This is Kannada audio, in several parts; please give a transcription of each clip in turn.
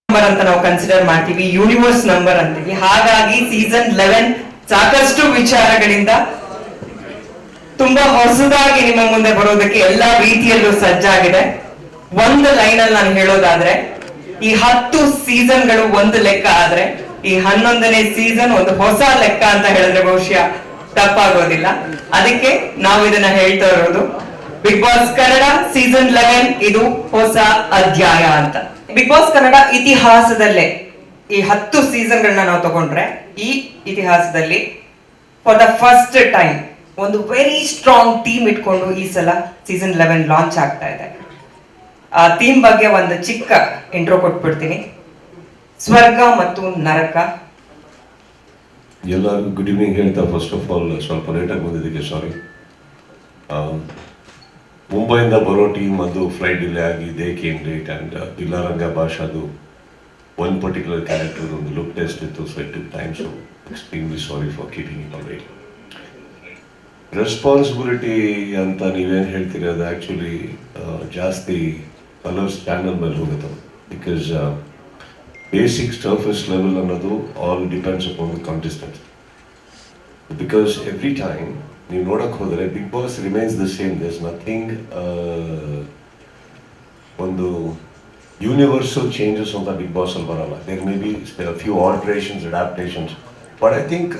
ನಂಬರ್ ಅಂತ ನಾವು ಕನ್ಸಿಡರ್ ಮಾಡ್ತೀವಿ, ಯೂನಿವರ್ಸ್ ನಂಬರ್ ಅಂತೀವಿ. ಹಾಗಾಗಿ ಸೀಸನ್ 11 ಸಾಕಷ್ಟು ವಿಚಾರಗಳಿಂದ ತುಂಬಾ ಹೊಸದಾಗಿ ನಿಮ್ಮ ಮುಂದೆ ಬರೋದಕ್ಕೆ ಎಲ್ಲಾ ರೀತಿಯಲ್ಲೂ ಸಜ್ಜಾಗಿದೆ. ಒಂದು ಲೈನ್ ಅಲ್ಲಿ ನಾನು ಹೇಳೋದಾದ್ರೆ, ಈ 10 ಸೀಸನ್ಗಳು ಒಂದು ಲೆಕ್ಕ ಆದ್ರೆ ಈ 11ನೇ ಸೀಸನ್ ಒಂದು ಹೊಸ ಲೆಕ್ಕ ಅಂತ ಹೇಳಿದ್ರೆ ಬಹುಶಃ ತಪ್ಪಾಗೋದಿಲ್ಲ. ಅದಕ್ಕೆ ನಾವು ಇದನ್ನ ಹೇಳ್ತಾ ಇರೋದು, ಬಿಗ್ ಬಾಸ್ ಕನ್ನಡ ಸೀಸನ್ 11 ಇದು ಹೊಸ ಅಧ್ಯಾಯ ಅಂತ. ಬಿಗ್ ಬಾಸ್ ಕನ್ನಡ ಇತಿಹಾಸದಲ್ಲೇ ಈ 10 ಸೀಸನ್ಗಳನ್ನ ನಾವು ತಗೊಂಡ್ರೆ, ಈ ಇತಿಹಾಸದಲ್ಲಿ ಫಾರ್ ದ ಫಸ್ಟ್ ಟೈಮ್ ಒಂದು ವೆರಿ ಸ್ಟ್ರಾಂಗ್ ಟೀಮ್ ಇಟ್ಕೊಂಡು ಈ ಸಲ ಸೀಸನ್ 11 ಲಾಂಚ್ ಆಗ್ತಾ ಇದೆ. ಆ ಥೀಮ್ ಬಗ್ಗೆ ಒಂದು ಚಿಕ್ಕ ಇಂಟ್ರೋ ಕೊಟ್ಬಿಡ್ತೀನಿ. ಸ್ವರ್ಗ ಮತ್ತು ನರಕ. ಎಲ್ಲರಿಗೂ ಗುಡ್ ಈವ್ನಿಂಗ್ ಹೇಳ್ತಾ, ಫಸ್ಟ್ ಆಫ್ ಆಲ್ ಸ್ವಲ್ಪ ಲೇಟಾಗಿ ಬಂದಿದ್ದಕ್ಕೆ ಸಾರಿ. ಮುಂಬೈಯಿಂದ ಬರೋ ಟೀಮ್ ಅದು ಫ್ಲೈಟ್ ಡಿಲೇ ಆಗಿ they came late and Billa Ranga ಭಾಷಾದು ಒನ್ ಪರ್ಟಿಕ್ಯುಲರ್ ಕ್ಯಾರೆಕ್ಟರ್ ಒಂದು ಲುಕ್ ಟೆಸ್ಟ್ ಇತ್ತು, so it took time. So extremely sorry for keeping it all wait. Responsibility ಅಂತ ನೀವೇನು ಹೇಳ್ತೀರಿ ಅದು ಆ್ಯಕ್ಚುಲಿ ಜಾಸ್ತಿ ಕಲರ್ಸ್ ಚಾನಲ್ ಮೇಲೆ ಹೋಗುತ್ತೆ. ಬಿಕಾಸ್ ಬೇಸಿಕ್ ಸರ್ಫೇಸ್ ಲೆವೆಲ್ ಅನ್ನೋದು all depends upon the contestant. Because every time ನೀವು ನೋಡಕ್ಕೆ ಹೋದರೆ Bigg Boss remains the same. There's nothing ಒಂದು ಯೂನಿವರ್ಸಲ್ ಚೇಂಜಸ್ ಅಂತ ಬಿಗ್ ಬಾಸ್ ಅಲ್ಲಿ ಬರಲ್ಲ. There may be few alterations, adaptations, but I think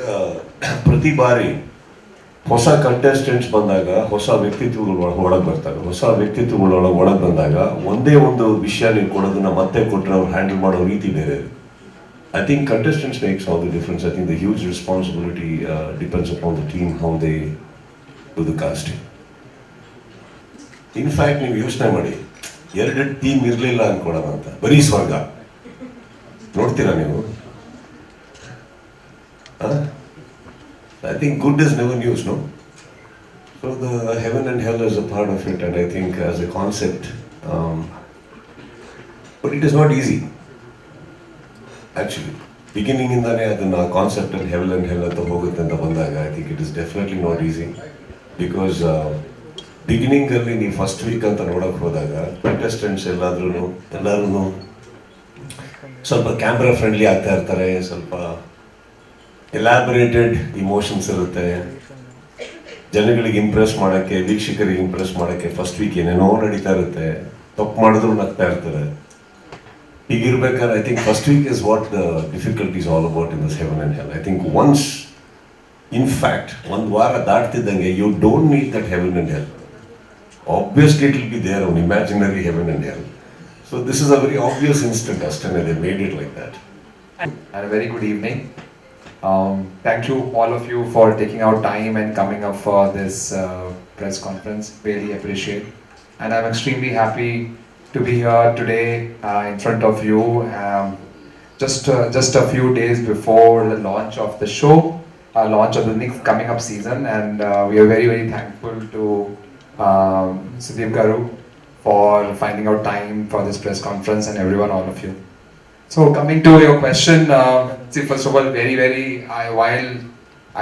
ಪ್ರತಿ ಬಾರಿ ಹೊಸ ಕಂಟೆಸ್ಟೆಂಟ್ಸ್ ಬಂದಾಗ ಹೊಸ ವ್ಯಕ್ತಿತ್ವಗಳು ಒಳಗೆ ಬರ್ತಾರೆ. ಹೊಸ ವ್ಯಕ್ತಿತ್ವಗಳು ಒಳಗೆ ಬಂದಾಗ ಒಂದೇ ಒಂದು ವಿಷಯ ನೀವು ಕೊಡೋದನ್ನ ಮತ್ತೆ ಕೊಟ್ಟರೆ ಅವ್ರು ಹ್ಯಾಂಡಲ್ ಮಾಡೋ ರೀತಿ ಬೇರೆ. I think contestants makes all the difference. I think the huge responsibility depends upon the team, how they do the casting. In fact, ನೀವು ಯೋಚನೆ ಮಾಡಿ, 2 ಟೀಮ್ ಇರಲಿಲ್ಲ ಅನ್ಕೊಳೋಣ ಅಂತ, ಬರೀ ಸ್ವರ್ಗ ನೋಡ್ತೀರಾ ನೀವು? I think good is never news, no? So the heaven and hell is a part of it, and I think as a concept, but it is not easy. Actually, beginning ಇಂದಾನೆ ಅದನ್ನ ಕಾನ್ಸೆಪ್ಟ್ ಅಲ್ಲಿ ಹೆವೆನ್ ಅಂಡ್ ಹೆಲ್ ಅಂತ ಹೋಗುತ್ತೆ ಅಂತ ಬಂದಾಗ I think it is definitely not easy. Because beginning ಅಲ್ಲಿ ನೀವು ಫಸ್ಟ್ ವೀಕ್ ಅಂತ ನೋಡಕ್ ಹೋದಾಗ ಕಂಟೆಸ್ಟೆಂಟ್ಸ್ ಎಲ್ಲರೂ ಸ್ವಲ್ಪ ಕ್ಯಾಮ್ರಾ ಫ್ರೆಂಡ್ಲಿ ಆಗ್ತಾ ಇರ್ತಾರೆ, ಸ್ವಲ್ಪ ಎಲಾಬರೇಟೆಡ್ ಇಮೋಷನ್ಸ್ ಇರುತ್ತೆ. ಜನಗಳಿಗೆ ಇಂಪ್ರೆಸ್ ಮಾಡೋಕ್ಕೆ, ವೀಕ್ಷಕರಿಗೆ ಇಂಪ್ರೆಸ್ ಮಾಡೋಕ್ಕೆ ಫಸ್ಟ್ ವೀಕ್ ಏನೇನೋ ನಡೀತಾ ಇರುತ್ತೆ, ತಪ್ಪು ಮಾಡಿದ್ರು ನಗ್ತಾ ಇರ್ತಾರೆ. ಹೀಗಿರ್ಬೇಕಾದ್ರೆ I think first week is what the difficulties all about in this heaven and hell. I think once in fact ಒಂದು ವಾರ ದಾಟ್ತಿದ್ದಂಗೆ you don't need that heaven and hell. Obviously it will be there on imaginary heaven and hell. So this is a very obvious instant, ಅಷ್ಟೇ they made it like that. And a very good evening. Thank you all of you for taking out time and coming up for this press conference. Really appreciate. And I'm extremely happy to be here today in front of you. Just a few days before the launch of the show, launch of the next coming up season, and we are very very thankful to Sudeep Garu for finding out time for this press conference, and everyone, all of you. So coming to your question, see, first of all, while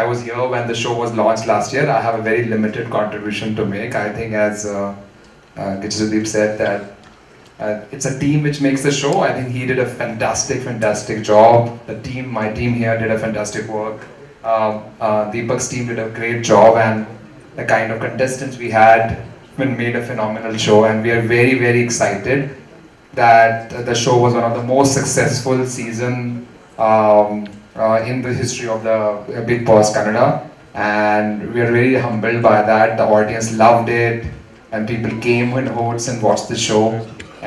I was here when the show was launched last year, I have a very limited contribution to make. I think as Sudeep said that it's a team which makes the show. I think he did a fantastic job. My team here did a fantastic work. Deepak's team did a great job, and the kind of contestants we had made a phenomenal show, and we are very very excited that the show was one of the most successful season in the history of the Big Boss Kannada, and we are very humbled by that. The audience loved it, and people came in hordes and watched the show,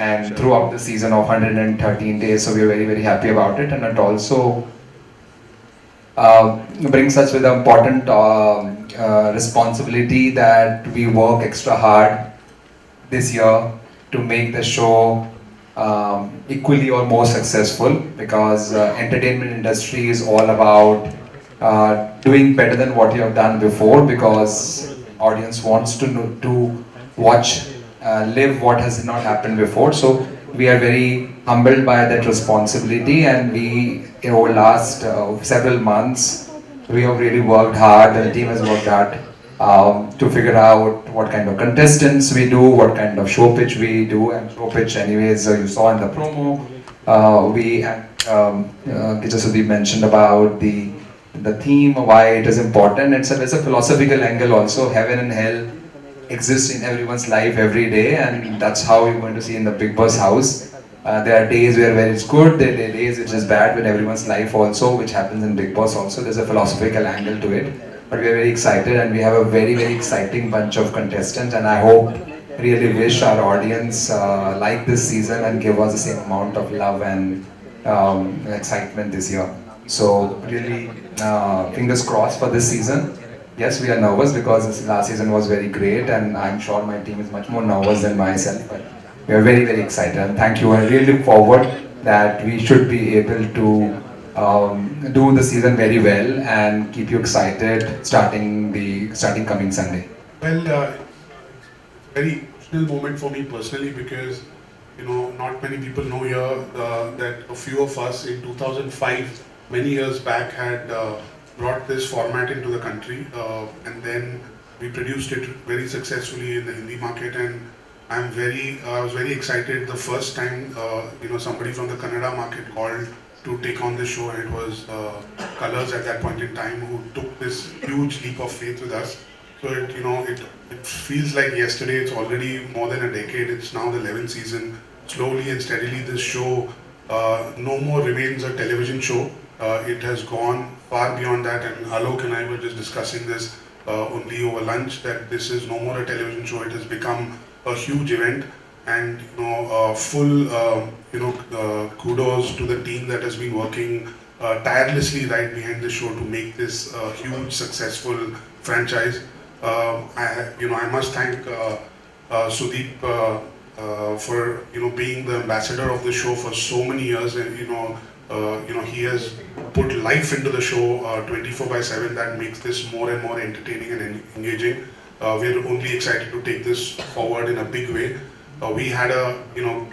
and throughout the season of 113 days, so we are very very happy about it. And it also brings us with an important responsibility that we work extra hard this year to make the show equally or more successful, because entertainment industry is all about doing better than what you have done before, because audience wants to watch live what has not happened before. So we are very humbled by that responsibility, and we over last several months we have really worked hard, and the team has worked hard to figure out what kind of contestants we do, what kind of show pitch we do. And show pitch anyways, you saw in the promo, Kicha Sudeep mentioned about the theme, why it is important. It's a philosophical angle also. Heaven and hell exist in everyone's life every day, and that's how you're going to see in the Big Boss house. There are days where it's good, there are days which is bad with everyone's life also, which happens in Big Boss also. There's a philosophical angle to it. But we are very excited, and we have a very, very exciting bunch of contestants, and I hope, really wish our audience like this season and give us the same amount of love and excitement this year. So really, fingers crossed for this season. Yes, we are nervous because this last season was very great, and I'm sure my team is much more nervous than myself. But we are very, very excited, and thank you. I really look forward that we should be able to do the season very well and keep you excited starting coming Sunday. Well, very emotional moment for me personally because not many people know here that a few of us in 2005, many years back, had brought this format into the country, and then we produced it very successfully in the Hindi market. And I was very excited the first time somebody from the Kannada market called to take on this show, and it was Colors at that point in time who took this huge leap of faith with us. So it feels like yesterday. It's already more than a decade. It's now the 11th season. Slowly and steadily, this show no more remains a television show. It has gone far beyond that, and Alok and I were just discussing this only over lunch, that this is no more a television show. It has become a huge event, and full kudos to the team that has been working tirelessly right behind the show to make this a huge successful franchise. I must thank Sudeep for being the ambassador of the show for so many years, and he has put life into the show 24/7. That makes this more and more entertaining and engaging. We're only excited to take this forward in a big way. We had a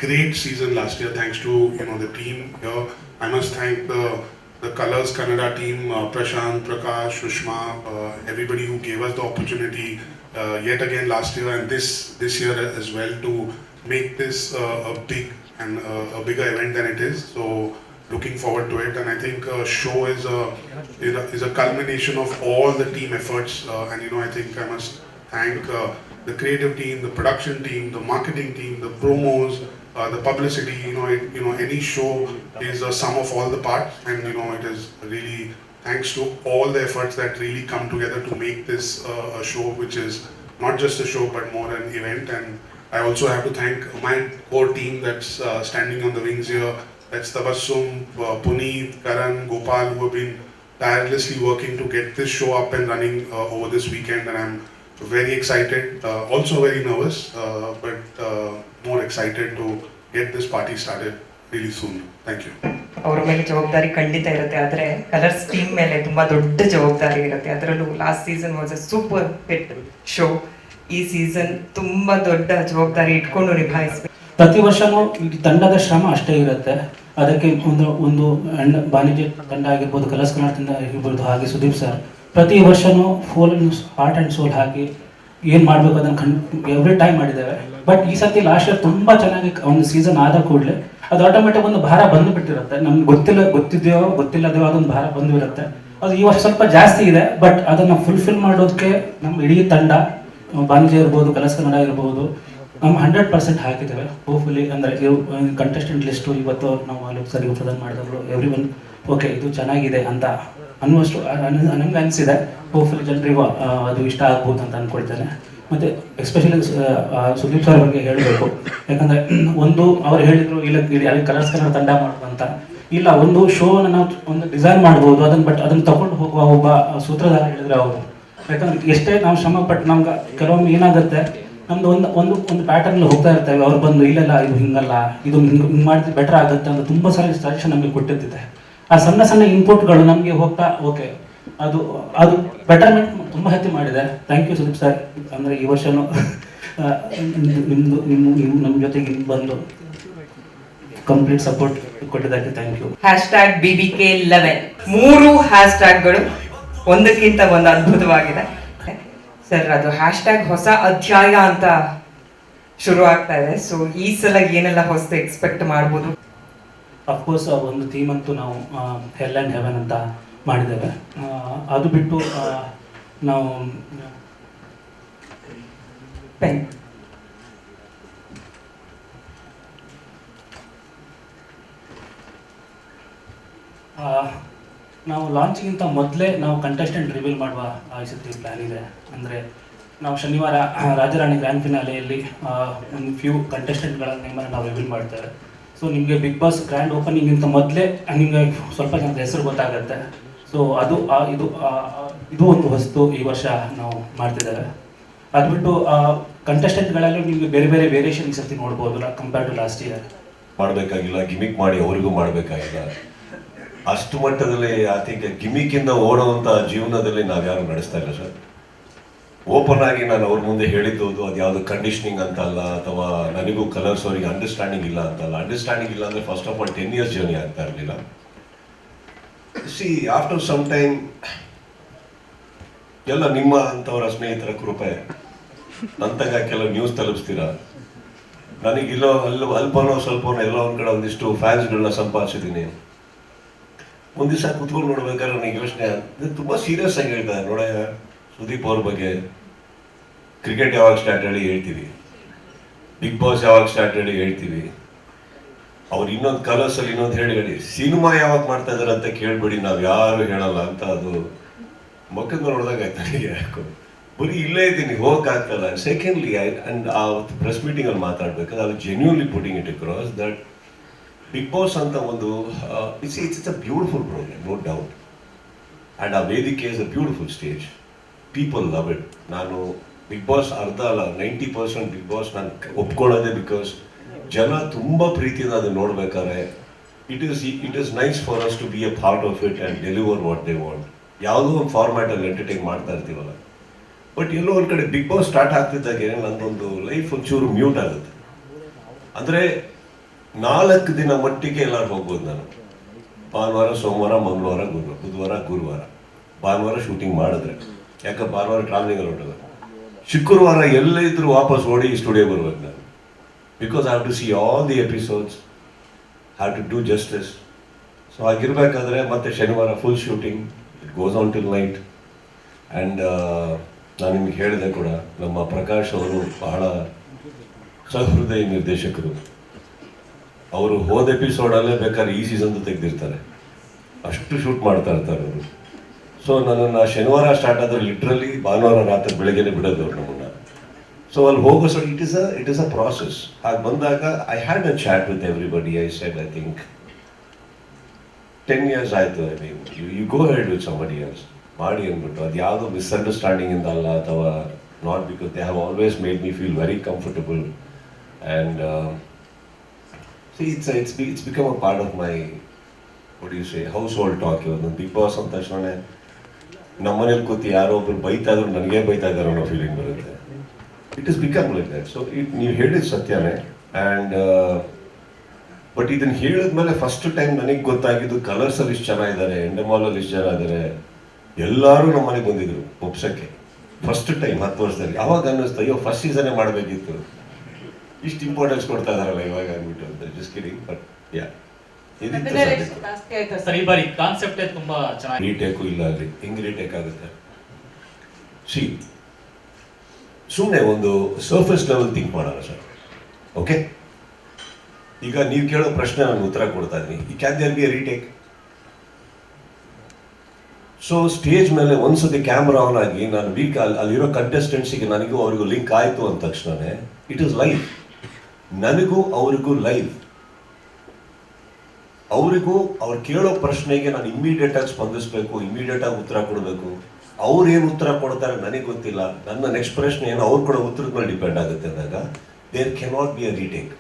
great season last year thanks to the team here. I must thank the Colors Kannada team, Prashant, Prakash, Sushma, everybody who gave us the opportunity yet again last year and this year as well to make this a big and a bigger event than it is. So looking forward to it, and I think show is a culmination of all the team efforts, and I think I must thank the creative team, the production team, the marketing team, the promos, the publicity. Any show is a sum of all the parts, and it is really thanks to all the efforts that really come together to make this a show which is not just a show but more an event. And I also have to thank my core team that's standing on the wings here. That's Tabassum, Puneet, Karan, Gopal, who have been tirelessly working to get this show up and running over this weekend, and I'm very excited, also very nervous, but more excited to get this party started really soon. Thank you. ಅವರ ಮೇಲೆ ಜವಾಬ್ದಾರಿ ಖಂಡಿತ ಇರುತ್ತೆ, ಆದರೆ ಕಲರ್ಸ್ ಟೀಮ್ ಮೇಲೆ ತುಂಬಾ ದೊಡ್ಡ ಜವಾಬ್ದಾರಿ ಇರುತ್ತೆ. ಅದರಲ್ಲೂ last season was a super hit show. ಈ ಸೀಸನ್ ತುಂಬಾ ದೊಡ್ಡ ಜವಾಬ್ದಾರಿ ಇಟ್ಕೊಂಡು ನಿಭಾಯಿಸಬೇಕು. ಪ್ರತಿ ವರ್ಷನೂ ಈ ತಂಡದ ಶ್ರಮ ಅಷ್ಟೇ ಇರುತ್ತೆ. ಅದಕ್ಕೆ ಒಂದು ಬಾಣಿಜ್ಯ ತಂಡ ಆಗಿರ್ಬೋದು, ಕಲರ್ಸ್ ಕನ್ನಡ ತಂಡ ಆಗಿರ್ಬೋದು, ಹಾಗೆ ಸುದೀಪ್ ಸರ್ ಪ್ರತಿ ವರ್ಷನೂ ಹಾರ್ಟ್ ಆ್ಯಂಡ್ ಸೋಲ್ ಹಾಕಿ ಏನು ಮಾಡಬೇಕು ಅದನ್ನು ಎವ್ರಿ ಟೈಮ್ ಮಾಡಿದ್ದೇವೆ. ಬಟ್ ಈ ಸರ್ತಿ ಲಾಸ್ಟ್ ಇಯರ್ ತುಂಬ ಚೆನ್ನಾಗಿ ಒಂದು ಸೀಸನ್ ಆದ ಕೂಡಲೇ ಅದು ಆಟೋಮೆಟಿಕ್ ಒಂದು ಭಾರ ಬಂದು ಬಿಟ್ಟಿರುತ್ತೆ. ನಮ್ಗೆ ಗೊತ್ತಿದೆಯೋ ಗೊತ್ತಿಲ್ಲದೆಯೋ ಅದೊಂದು ಭಾರ ಬಂದು ಇರುತ್ತೆ. ಅದು ಈ ವರ್ಷ ಸ್ವಲ್ಪ ಜಾಸ್ತಿ ಇದೆ, ಬಟ್ ಅದನ್ನು ಫುಲ್ಫಿಲ್ ಮಾಡೋದಕ್ಕೆ ನಮ್ಮ ಇಡೀ ತಂಡ, ಬಾಣಿಜ್ಯ ಇರ್ಬೋದು, ಕಲರ್ಸ್ ಕನ್ನಡ ಇರ್ಬೋದು, ನಾವು 100% ಹಾಕಿದ್ದೇವೆ. ಹೋಪ್ಫುಲಿ ಅಂದರೆ ಕಂಟೆಸ್ಟೆಂಟ್ ಲಿಸ್ಟು ಇವತ್ತು ನಾವು ಅಲೋಕ್ ಸರಿಗೆ ಪ್ರದಾನ ಮಾಡಿದವರು ಎವ್ರಿ ಒನ್ ಓಕೆ ಇದು ಚೆನ್ನಾಗಿದೆ ಅಂತ ಅನ್ನುವಷ್ಟು ನಮ್ಗೆ ಅನಿಸಿದೆ. ಹೋಪ್ಫುಲಿ ಜನರಿಗೂ ಅದು ಇಷ್ಟ ಆಗ್ಬೋದು ಅಂತ ಅಂದ್ಕೊಳ್ತೇನೆ. ಮತ್ತು ಎಸ್ಪೆಷಲಿ ಸುದೀಪ್ ಸರ್ ಬಗ್ಗೆ ಹೇಳಬೇಕು. ಯಾಕಂದರೆ ಅವ್ರು ಹೇಳಿದರು ಇಲ್ಲ ಅಲ್ಲಿ ಕಲರ್ಸ್ ಕನ್ನಡ ತಂಡ ಮಾಡುವಂತ, ಇಲ್ಲ ಒಂದು ಶೋನ ನಾವು ಒಂದು ಡಿಸೈನ್ ಮಾಡ್ಬೋದು ಅದನ್ನು ತಗೊಂಡು ಹೋಗುವ ಒಬ್ಬ ಸೂತ್ರಧಾರ ಹೇಳಿದ್ರೆ ಅವರು. ಯಾಕಂದ್ರೆ ಎಷ್ಟೇ ನಾವು ಶ್ರಮ ಪಟ್ಟು ನಮ್ಗೆ ಕೆಲವೊಮ್ಮೆ ಏನಾಗುತ್ತೆ, ನಮ್ದು ಒಂದು ಪ್ಯಾಟರ್ನ್ ಹೋಗ್ತಾ ಇರ್ತೇವೆ. ಅವ್ರು ಬಂದು ಇಲ್ಲೆಲ್ಲ ಇದು ಹಿಂಗಲ್ಲ, ಇದು ಹಿಂಗೆ ಮಾಡಿದ್ರೆ ಬೆಟರ್ ಆಗುತ್ತೆ ಅಂತ ತುಂಬ ಸಲ ಸಜೆಷನ್ ನಮಗೆ ಕೊಟ್ಟಿರ್ತಿದೆ. ಆ ಸಣ್ಣ ಸಣ್ಣ ಇನ್ಪುಟ್ಗಳು ನಮಗೆ ಹೋಗ್ತಾ ಓಕೆ ಅದು ಬೆಟರ್ಮೆಂಟ್ ತುಂಬ ಹೆಚ್ಚು ಮಾಡಿದೆ. Thank you Sudeep sir. ಅಂದರೆ ಈ ವರ್ಷನೂ ನಿಮ್ಮ ನಮ್ಮ ಜೊತೆಗೆ ಬಂದು ಕಂಪ್ಲೀಟ್ ಸಪೋರ್ಟ್ ಕೊಟ್ಟಿದ್ದಕ್ಕೆ ಥ್ಯಾಂಕ್ ಯು. #BBK11 3 ಹ್ಯಾಶ್ಟ್ಯಾಗ್ಗಳು ಒಂದಕ್ಕಿಂತ ಒಂದು ಅದ್ಭುತವಾಗಿದೆ ಸರ್. ಅದು ಹ್ಯಾಶ್ಟ್ಯಾಗ್ ಹೊಸ ಅಧ್ಯಾಯ ಅಂತ ಶುರು ಆಗ್ತಾ ಇದೆ. ಸೊ ಈ ಸಲ ಏನೆಲ್ಲ ಹೊಸ ಎಕ್ಸ್ಪೆಕ್ಟ್ ಮಾಡ್ಬೋದು? ಅಫ್ಕೋರ್ಸ್ ಒಂದು ಥೀಮ್ ಅಂತೂ ನಾವು ಹೆಲ್ ಆ್ಯಂಡ್ ಹೆವೆನ್ ಅಂತ ಮಾಡಿದ್ದೇವೆ. ಅದು ಬಿಟ್ಟು ನಾವು ಪೆನ್ ನಾವು ಲಾಂಚಿಗಿಂತ ಮೊದಲೇ ನಾವು ಕಂಟೆಸ್ಟೆಂಟ್ ರಿವೀಲ್ ಮಾಡುವ ಈ ಸತಿ ಪ್ಲ್ಯಾನ್ ಇದೆ. ಅಂದರೆ ನಾವು ಶನಿವಾರ ರಾಜರಾಣಿ ಗ್ರ್ಯಾಂಡ್ ಫಿನಾಲೆಯಲ್ಲಿ ಒಂದು ಫ್ಯೂ ಕಂಟೆಸ್ಟೆಂಟ್ಗಳ ನೇಮನ್ನು ನಾವು ರಿವೀಲ್ ಮಾಡ್ತೇವೆ. ಸೊ ನಿಮಗೆ ಬಿಗ್ ಬಾಸ್ ಗ್ರ್ಯಾಂಡ್ ಓಪನಿಂಗಿಂತ ಮೊದಲೇ ನಿಮಗೆ ಸ್ವಲ್ಪ ಜನದ ಹೆಸರು ಗೊತ್ತಾಗುತ್ತೆ. ಸೊ ಅದು ಇದು ಒಂದು ವಸ್ತು ಈ ವರ್ಷ ನಾವು ಮಾಡ್ತಿದ್ದೇವೆ. ಅದು ಬಿಟ್ಟು ಕಂಟೆಸ್ಟೆಂಟ್ಗಳಲ್ಲೂ ನಿಮಗೆ ಬೇರೆ ಬೇರೆ ವೇರಿಯೇಷನ್ ಈ ಸರ್ತಿ ನೋಡ್ಬೋದು ಕಂಪೇರ್ ಟು ಲಾಸ್ಟ್ ಇಯರ್. ಮಾಡಬೇಕಾಗಿಲ್ಲ, ಗಿಮಿಕ್ ಮಾಡಿ ಅವರಿಗೂ ಮಾಡಬೇಕಾಗಿಲ್ಲ. ಅಷ್ಟು ಮಟ್ಟದಲ್ಲಿ ಐ ಥಿಂಕ್ ಗಿಮಿಕ್ಕಿಂದ ಓಡುವಂಥ ಜೀವನದಲ್ಲಿ ನಾವು ಯಾರು ನಡೆಸ್ತಾ ಇಲ್ಲ ಸರ್. ಓಪನ್ ಆಗಿ ನಾನು ಅವ್ರ ಮುಂದೆ ಹೇಳಿದ್ದು ಅದು ಯಾವುದು ಕಂಡೀಷನಿಂಗ್ ಅಂತಲ್ಲ, ಅಥವಾ ನನಗೂ ಕಲರ್ಸ್ ಅವರಿಗೆ ಅಂಡರ್ಸ್ಟ್ಯಾಂಡಿಂಗ್ ಇಲ್ಲ ಅಂತಲ್ಲ. ಅಂಡರ್ಸ್ಟ್ಯಾಂಡಿಂಗ್ ಇಲ್ಲ ಅಂದರೆ first of all 10 years journey ಆಗ್ತಾ ಇರಲಿಲ್ಲ. ಸಿ ಆಫ್ಟರ್ ಸಮ್ ಟೈಮ್ ಎಲ್ಲ ನಿಮ್ಮ ಅಂಥವರ ಸ್ನೇಹಿತರ ಕೃಪೆ ನಂತಂಗ ಕೆಲವು ನ್ಯೂಸ್ ತಲುಪಿಸ್ತೀರಾ. ನನಗಿಲ್ಲೋ ಅಲ್ಪನೋ ಸ್ವಲ್ಪನೋ ಎಲ್ಲ ಒಂದು ಕಡೆ ಒಂದಿಷ್ಟು ಫ್ಯಾನ್ಸ್ಗಳನ್ನ ಸಂಪಾದಿಸಿದ್ದೀನಿ. ಒಂದು ದಿವಸ ಕುತ್ಕೊಂಡು ನೋಡ್ಬೇಕಾದ್ರೆ ನನಗೆ ಯೋಚನೆ ತುಂಬ ಸೀರಿಯಸ್ ಆಗಿ ಹೇಳ್ತಾರೆ. ನೋಡ ಸುದೀಪ್ ಅವ್ರ ಬಗ್ಗೆ ಕ್ರಿಕೆಟ್ ಯಾವಾಗ ಸ್ಟಾರ್ಟ್ ಹೇಳಿ ಹೇಳ್ತೀವಿ, ಬಿಗ್ ಬಾಸ್ ಯಾವಾಗ ಸ್ಟಾರ್ಟ್ ಹೇಳಿ ಹೇಳ್ತೀವಿ, ಅವ್ರು ಇನ್ನೊಂದು ಕಲರ್ಸಲ್ಲಿ ಇನ್ನೊಂದು ಹೇಳಿ ಸಿನಿಮಾ ಯಾವಾಗ ಮಾಡ್ತಾ ಇದಾರೆ ಅಂತ ಕೇಳ್ಬೇಡಿ, ನಾವು ಯಾರು ಹೇಳಲ್ಲ ಅಂತ. ಅದು ಮಕ್ಕಳ ನೋಡಿದಾಗ ಆಯ್ತು ನನಗೆ. ಯಾಕೋ ಬರೀ ಇಲ್ಲೇ ಇದ್ದೀನಿ, ಹೋಗಕ್ಕಾಗ್ತಲ್ಲ. ಸೆಕೆಂಡ್ಲಿ ಅಂಡ್ ಆ ಪ್ರೆಸ್ ಮೀಟಿಂಗಲ್ಲಿ ಮಾತಾಡ್ಬೇಕಾದ್ರೆ ಅದು genuinely putting it across that Bigg Boss ಅಂತ ಒಂದು it's a beautiful program, no doubt. And ಆ ವೇದಿಕೆ is a beautiful stage, people love it. ನಾನು ಬಿಗ್ ಬಾಸ್ ಅರ್ಧ ಅಲ್ಲ 90% ಬಿಗ್ ಬಾಸ್ ನಾನು ಒಪ್ಕೊಳ್ಳೋದೇ ಬಿಕಾಸ್ ಜನ ತುಂಬ ಪ್ರೀತಿಯಿಂದ ಅದನ್ನು ನೋಡ್ಬೇಕಾದ್ರೆ it is nice for us to be a part of it and deliver what they want. ಯಾವುದೋ ಒಂದು ಫಾರ್ಮ್ಯಾಟಲ್ಲಿ ಎಂಟರ್ಟೈನ್ ಮಾಡ್ತಾ ಇರ್ತೀವಲ್ಲ. ಬಟ್ ಎಲ್ಲೋ ಒಂದು ಕಡೆ ಬಿಗ್ ಬಾಸ್ ಸ್ಟಾರ್ಟ್ ಆಗ್ತಿದ್ದಾಗೆ ನಂದೊಂದು ಲೈಫ್ ಒಂಚೂರು ಮ್ಯೂಟ್ ಆಗುತ್ತೆ. ಅಂದರೆ 4 ದಿನ ಮಟ್ಟಿಗೆ ಎಲ್ಲರೂ ಹೋಗ್ಬೋದು ನಾನು. ಭಾನುವಾರ, ಸೋಮವಾರ, ಮಂಗಳವಾರ, ಬುಧವಾರ, ಗುರುವಾರ. ಭಾನುವಾರ ಶೂಟಿಂಗ್ ಮಾಡಿದ್ರೆ, ಯಾಕೆ ಭಾನುವಾರ ಟ್ರಾವೆಲಿಂಗಲ್ಲಿ ಹೊರಟೋದು. ಶುಕ್ರವಾರ ಎಲ್ಲೇ ಇದ್ರೂ ವಾಪಸ್ ಓಡಿ ಸ್ಟುಡಿಯೋ ಬರ್ಬೇಕು ನಾನು. Because I have to see all the episodes, have to do justice. So ಹಾಗಿರ್ಬೇಕಾದ್ರೆ ಮತ್ತೆ ಶನಿವಾರ full shooting, it goes on till night. And ನಾನು ನಿಮ್ಗೆ ಹೇಳಿದೆ ಕೂಡ, ನಮ್ಮ ಪ್ರಕಾಶ್ ಅವರು ಬಹಳ ಸಹೃದಯ ನಿರ್ದೇಶಕರು. ಅವರು ಹೋದ ಎಪಿಸೋಡಲ್ಲೇ ಬೇಕಾದ್ರೆ ಈ ಸೀಸನ್ದು ತೆಗೆದಿರ್ತಾರೆ, ಅಷ್ಟು ಶೂಟ್ ಮಾಡ್ತಾ ಇರ್ತಾರೆ ಅವರು. ಸೊ ನನ್ನನ್ನು ಶನಿವಾರ ಸ್ಟಾರ್ಟ್ ಆದರೆ ಲಿಟ್ರಲಿ ಭಾನುವಾರ ರಾತ್ರಿ ಬೆಳಗ್ಗೆನೆ ಬಿಡೋದು ಅವ್ರು ನಮ್ಮನ್ನು. ಸೊ ಅಲ್ಲಿ ಹೋಗೋ so it is a process. ಹಾಗೆ ಬಂದಾಗ I had a chat with everybody. I said I think 10 years ಆಯಿತು. I mean you go head with somebody else ಮಾಡಿ ಅಂದ್ಬಿಟ್ಟು. ಅದು ಯಾವುದೋ ಮಿಸ್ಅಂಡರ್ಸ್ಟ್ಯಾಂಡಿಂಗ್ ಅಲ್ಲ, ಅಥವಾ not, because they have always made me feel very comfortable. And see it's become a part of my, what do you say, household talk. ಇವತ್ತು ಬಿಗ್ ಬಾಸ್ ಅಂದ ತಕ್ಷಣ ನಮ್ಮನೇಲಿ ಕೂತಿ ಯಾರೋ ಒಬ್ರು ಬೈತಾ ಇದ್ರು ನನಗೆ ಬೈತಾ ಇದ್ದಾರೆ ಅನ್ನೋ ಫೀಲಿಂಗ್ ಬರುತ್ತೆ. It is become like that. So ನೀವು ಹೇಳಿದ ಸತ್ಯನೇ. ಆ್ಯಂಡ್ ಬಟ್ ಇದನ್ನು ಹೇಳಿದ್ಮೇಲೆ ಫಸ್ಟ್ ಟೈಮ್ ನನಗೆ ಗೊತ್ತಾಗಿದ್ದು ಕಲರ್ಸಲ್ಲಿ ಇಷ್ಟು ಜನ ಇದ್ದಾರೆ, ಎಂಡಮಾಲಲ್ಲಿ ಇಷ್ಟು ಜನ ಇದ್ದಾರೆ, ಎಲ್ಲರೂ ನಮ್ಮ ಮನೆಗೆ ಬಂದಿದ್ರು ಒಪ್ಸಕ್ಕೆ ಫಸ್ಟ್ ಟೈಮ್ 10 ವರ್ಷದಲ್ಲಿ. ಅವಾಗ ಅನ್ನಿಸ್ತು, ಅಯ್ಯೋ ಫಸ್ಟ್ ಸೀಸನ್ನೇ ಮಾಡಬೇಕಿತ್ತು, ಇಷ್ಟು ಇಂಪಾರ್ಟೆನ್ಸ್ ಕೊಡ್ತಾ ಇದಾರಲ್ಲ ಇವಾಗ ಅಂದ್ಬಿಟ್ಟು ಅಂತ. Just kidding. But yeah, sir, ಈ ಬಾರಿ ಕಾನ್ಸೆಪ್ಟ್ ತುಂಬಾ ಚೆನ್ನಾಗಿ. ರೀಟೇಕು ಇಲ್ಲ ಅಲ್ಲಿ, ಹೆಂಗ್ ರೀಟೇಕ್ ಆಗುತ್ತೆ? ಸಿ ಸುಮ್ಮನೆ ಒಂದು ಸರ್ಫೇಸ್ ಲೆವೆಲ್ ಥಿಂಕ್ ಮಾಡೋಣ ಸರ್. ಓಕೆ, ಈಗ ನೀವು ಕೇಳೋ ಪ್ರಶ್ನೆ ನಾನು ಉತ್ತರ ಕೊಡ್ತಾ ಇದ್ದೀನಿ. Can there be a retake? So stage ಮೇಲೆ ಒಂದ್ಸತಿ ಕ್ಯಾಮ್ರಾ ಆನ್ ಆಗಿ ನಾನು ಅಲ್ಲಿರೋ ಕಂಟೆಸ್ಟೆಂಟ್ಸಿಗೆ ನನಗೂ ಅವ್ರಿಗೂ ಲಿಂಕ್ ಆಯಿತು ಅಂದ ತಕ್ಷಣನೇ ಇಟ್ ಇಸ್ ಲೈವ್. ನನಗೂ ಅವ್ರಿಗೂ ಲೈವ್. ಅವರಿಗೂ ಅವ್ರು ಕೇಳೋ ಪ್ರಶ್ನೆಗೆ ನಾನು ಇಮ್ಮಿಡಿಯೇಟ್ ಆಗಿ ಸ್ಪಂದಿಸಬೇಕು, ಇಮ್ಮಿಡಿಯೇಟ್ ಆಗಿ ಉತ್ತರ ಕೊಡಬೇಕು. ಅವ್ರು ಏನು ಉತ್ತರ ಕೊಡ್ತಾರೆ ನನಗೆ ಗೊತ್ತಿಲ್ಲ, ನನ್ನ ನೆಕ್ಸ್ಟ್ ಪ್ರಶ್ನೆ ಏನು ಅವ್ರು ಕೊಡೋ ಉತ್ತರದ ಮೇಲೆ ಡಿಪೆಂಡ್ ಆಗುತ್ತೆ ಅಂದಾಗ there cannot be a retake.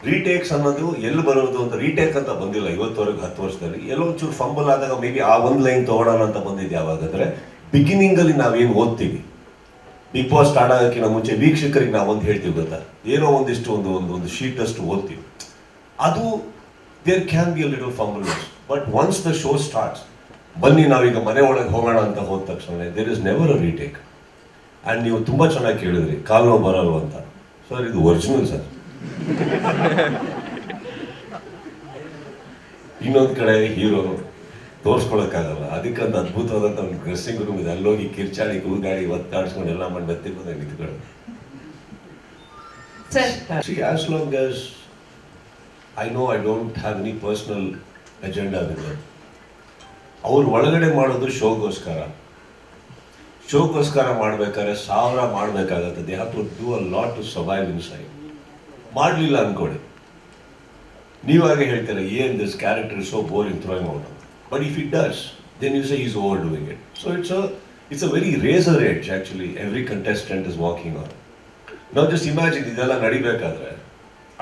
Retakes ಅನ್ನೋದು ಎಲ್ಲಿ ಬರೋದು ಅಂತ, ರೀಟೇಕ್ ಅಂತ ಬಂದಿಲ್ಲ ಇವತ್ತವರೆಗೂ 10 ವರ್ಷದಲ್ಲಿ. ಎಲ್ಲೋ ಒಂಚೂರು ಫಂಬಲ್ ಆದಾಗ ಮೇ ಬಿ ಆ ಒಂದು ಲೈನ್ ತೊಗೊಳೋಣ ಅಂತ ಬಂದಿದ್ದು ಯಾವಾಗಂದ್ರೆ ಬಿಗಿನಿಂಗಲ್ಲಿ ನಾವೇನು ಓದ್ತೀವಿ. ಬಿಗ್ ಬಾಸ್ ಸ್ಟಾರ್ಟ್ ಆಗೋಕ್ಕಿಂತ ಮುಂಚೆ ವೀಕ್ಷಕರಿಗೆ ನಾವೊಂದು ಹೇಳ್ತೀವಿ ಗೊತ್ತಾ, ಏನೋ ಒಂದಿಷ್ಟು ಒಂದು ಶೀಟ್ ಅಷ್ಟು ಓದ್ತೀವಿ. ಅದು there can be a little fumble. But once the show starts, ಬನ್ನಿ ನಾವೀಗ ಮನೆ ಒಳಗೆ ಹೋಗೋಣ ಅಂತ ಹೋದ ತಕ್ಷಣ there is never a retake. And ನೀವು ತುಂಬ ಚೆನ್ನಾಗಿ ಕೇಳಿದ್ರಿ ಕಾಲು ನೋವು ಬರಲ್ವ ಅಂತ. ಸರ್, ಇದು ಒರಿಜಿನಲ್ ಸರ್. ಇನ್ನೊಂದು ಕಡೆ ಹೀರೋ ತೋರಿಸ್ಕೊಳಕ್ಕಾಗಲ್ಲ. ಅದಕ್ಕೊಂದು ಅದ್ಭುತವಾದಂಥ ಒಂದು ಡ್ರೆಸ್ಸಿಂಗ್ ರೂಮ್ ಇದೆ. ಅಲ್ಲೋಗಿ ಕಿರ್ಚಾಡಿ ಕೂಗಾಡಿ ಒತ್ತಾಡಿಸ್ಕೊಂಡು ಎಲ್ಲ ಮಾಡಿ ಬತ್ತಿಕೊಂಡು ನಿಂತ್ಕೊಳ್ಳಿ. See, as long as I know I don't have any personal agenda with them. ಅವ್ರು ಒಳಗಡೆ ಮಾಡೋದು ಶೋಗೋಸ್ಕರ ಮಾಡ್ಬೇಕಾದ್ರೆ 1000 ಮಾಡಬೇಕಾಗತ್ತೆ. They have to do a lot to survive inside. ಮಾಡಲಿಲ್ಲ ಅನ್ಕೊಳ್ಳಿ, ನೀವಾಗೆ ಹೇಳ್ತೀರ ಏನ್ this character is so boring throwing out. But if it does then you say is overdoing it. So it's a very razor edge actually every contestant is walking on. ನಾವು ಜಸ್ಟ್ ಇಮ್ಯಾಜಿನ್ ಇದೆಲ್ಲ ನಡಿಬೇಕಾದ್ರೆ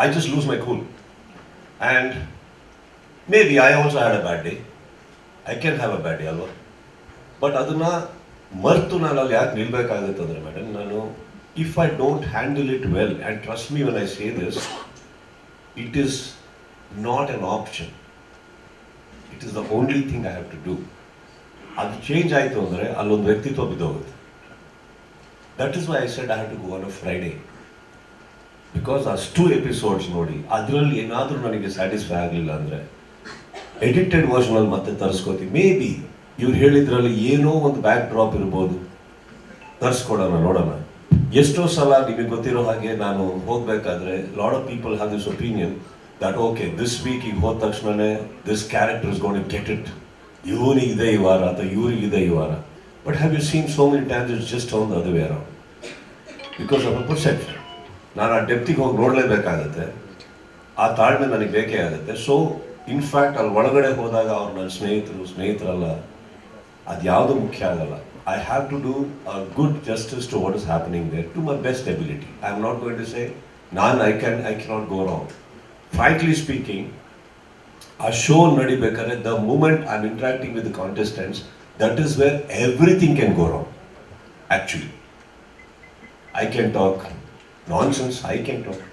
I just lose my cool and maybe I also had a bad day. I can have a bad day ಅಲ್ವಾ? ಬಟ್ ಅದನ್ನ ಮರೆತು ನಾನು ಅಲ್ಲಿ ಯಾಕೆ ನಿಲ್ಬೇಕಾಗುತ್ತೆ ಅಂದರೆ ಮೇಡಮ್, ನಾನು if I don't handle it well and trust me when I say this, it is not an option, it is the only thing I have to do. ಅದು ಚೇಂಜ್ ಆಯಿತು ಅಂದರೆ ಅಲ್ಲೊಂದು ವ್ಯಕ್ತಿತ್ವ ಬಿದ್ದೋಗುತ್ತೆ. That is why I said I have to go on a Friday. Because ಅಷ್ಟು ಎಪಿಸೋಡ್ಸ್ ನೋಡಿ ಅದರಲ್ಲಿ ಏನಾದರೂ ನನಗೆ ಸ್ಯಾಟಿಸ್ಫೈ ಆಗಲಿಲ್ಲ ಅಂದರೆ ಎಡಿಟೆಡ್ ವರ್ಷನಲ್ಲಿ ಮತ್ತೆ ತರಿಸ್ಕೋತೀವಿ. ಮೇ ಬಿ ಇವ್ರು ಹೇಳಿದ್ರಲ್ಲಿ ಏನೋ ಒಂದು ಬ್ಯಾಕ್ ಡ್ರಾಪ್ ಇರ್ಬೋದು, ತರಿಸ್ಕೊಡೋಣ ನೋಡೋಣ. ಎಷ್ಟೋ ಸಲ ನಿಮಗೆ ಗೊತ್ತಿರೋ ಹಾಗೆ ನಾನು ಹೋಗಬೇಕಾದ್ರೆ lot of people have this opinion that okay this week ಈಗ ಹೋದ ತಕ್ಷಣನೇ this character is gone to get it, ಇವನಿಗಿದೆ ಈ ವಾರ ಅಥವಾ ಇವರಿಗಿದೆ ಈ ವಾರ. But have you seen so many times it's just on the other way around because of a perception. ನಾನು ಆ ಡೆಪ್ತಿಗೆ ಹೋಗಿ ನೋಡಲೇಬೇಕಾಗತ್ತೆ, ಆ ತಾಳ್ಮೆ ನನಗೆ ಬೇಕೇ ಆಗುತ್ತೆ. ಸೊ ಇನ್ಫ್ಯಾಕ್ಟ್ ಅಲ್ಲಿ ಒಳಗಡೆ ಹೋದಾಗ ಅವ್ರು ನನ್ನ ಸ್ನೇಹಿತರಲ್ಲ, ಅದು ಯಾವುದು ಮುಖ್ಯ ಆಗಲ್ಲ. I have to do a good justice to what is happening there to my best ability. I am not going to say I cannot go wrong. Frankly speaking, ಆ ಶೋ ನಡಿಬೇಕಾದ್ರೆ the moment I am interacting with the contestants, that is where everything can go wrong. Actually I can talk nonsense, I can talk,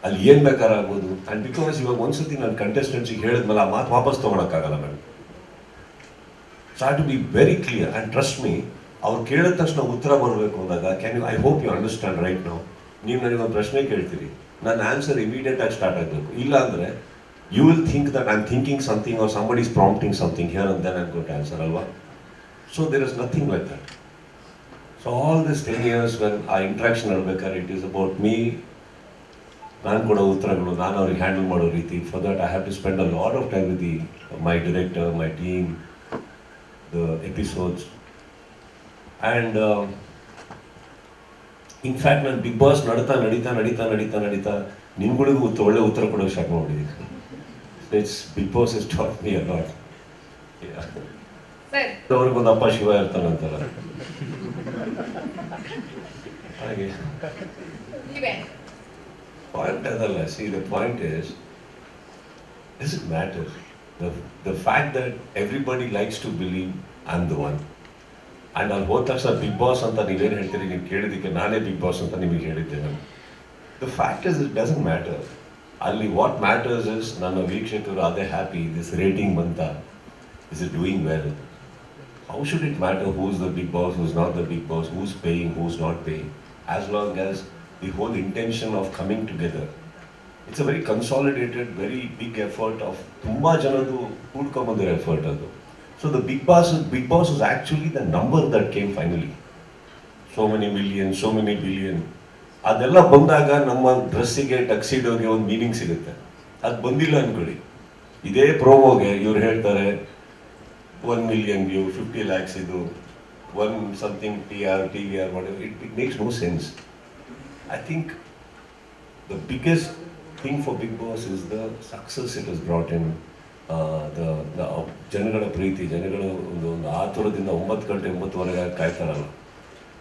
ಅಲ್ಲಿ ಏನು ಬೇಕಾರಾಗ್ಬೋದು. ಆ್ಯಂಡ್ ಬಿಕಾಸ್ ಇವಾಗ ಒಂದ್ಸತಿ ನಾನು ಕಂಟೆಸ್ಟೆಂಟ್ಸಿಗೆ ಹೇಳಿದ್ಮೇಲೆ ಆ ಮಾತು ವಾಪಸ್ ತೊಗೊಳಕ್ಕಾಗಲ್ಲ madam. So I to be very clear and trust me. ಅವ್ರು ಕೇಳಿದ ತಕ್ಷಣ ಉತ್ತರ ಬರಬೇಕು ಅಂದಾಗ I hope you understand right now. ನೀವು ನನಗೊಂದು ಪ್ರಶ್ನೆ ಕೇಳ್ತೀರಿ, ನನ್ನ ಆನ್ಸರ್ ಇಮಿಡಿಯೇಟ್ ಆಗಿ ಸ್ಟಾರ್ಟ್ ಆಗಬೇಕು. ಇಲ್ಲ ಅಂದರೆ you will think that I am thinking something or somebody is prompting something here and then I am going to answer ಅಲ್ವಾ? So there is nothing like that. So all this 10 years when ಆ ಇಂಟ್ರಾಕ್ಷನ್ ನಡ್ಬೇಕಾದ್ರೆ ಇಟ್ ಈಸ್ ಅಬೌಟ್ ಮೀ, ನಾನು ಕೊಡೋ ಉತ್ತರಗಳು, ನಾನು ಅವ್ರಿಗೆ ಹ್ಯಾಂಡಲ್ ಮಾಡೋ ರೀತಿ. For that I have to spend a lot of time with my director, my team, the episodes. And in fact ನಾನು ಬಿಗ್ ಬಾಸ್ ನಡೀತಾ ನಿಮ್ಗಳಿಗೂ ಒಳ್ಳೆ ಉತ್ತರ ಕೊಡೋಕೆ ಸ್ಟಾರ್ಟ್ ಮಾಡಿದ್ದೀನಿ. It's Bigg Boss is taught me a lot. ಅವ್ರಿಗೊಂದು ಅಪ್ಪ ಶಿವ ಇರ್ತಾನಂತಲ್ಲ ಹಾಗೆ. Point adalla. See, the point is, does it matter? The fact that everybody likes to believe I'm the one. And ಅಲ್ಲಿ ಹೋದ ತಕ್ಷಣ ಬಿಗ್ ಬಾಸ್ ಅಂತ ನೀವೇನು ಹೇಳ್ತೀರಿ, ನೀವು ಕೇಳಿದ್ದಕ್ಕೆ ನಾನೇ ಬಿಗ್ ಬಾಸ್ ಅಂತ ನಿಮಗೆ ಹೇಳಿದ್ದೇನೆ. The fact is, it doesn't matter. ಅಲ್ಲಿ what matters is ನನ್ನ ವೀಕ್ಷಕರು ಅದೇ ಹ್ಯಾಪಿ, ದಿಸ್ ರೇಟಿಂಗ್ ಬಂತ, is it doing well? How should it matter who's the big boss, who's not the big boss, who's paying, who's not paying? As long as the whole intention of coming together. It's a very consolidated, very big effort of ತುಂಬಾ ಜನದು ಕೂಡ್ಕೊಂಬಂದಿರೋ ಎಫರ್ಟ್ ಅದು. So the big boss is actually the number that came finally. So many million, so many billion. ಅದೆಲ್ಲ ಬಂದಾಗ ನಮ್ಮ ಡ್ರೆಸ್ಸಿಗೆ, ಟಕ್ಸಿಡೋಗೆ ಒಂದು ಮೀನಿಂಗ್ ಸಿಗುತ್ತೆ. ಅದು ಬಂದಿಲ್ಲ ಅನ್ಕೊಳ್ಳಿ, ಇದೇ ಪ್ರೋಮೋಗೆ ಇವ್ರು ಹೇಳ್ತಾರೆ 1 million view, 50 lakhs ಇದು, 1 something TVR, whatever. It makes no sense. I think the biggest thing for Big Boss is the success it has brought in. The ಜನಗಳ ಪ್ರೀತಿ, ಜನಗಳ ಒಂದು ಆತುರದಿಂದ 9 ಗಂಟೆ 9:15 ಕಾಯ್ತಾರಲ್ಲ,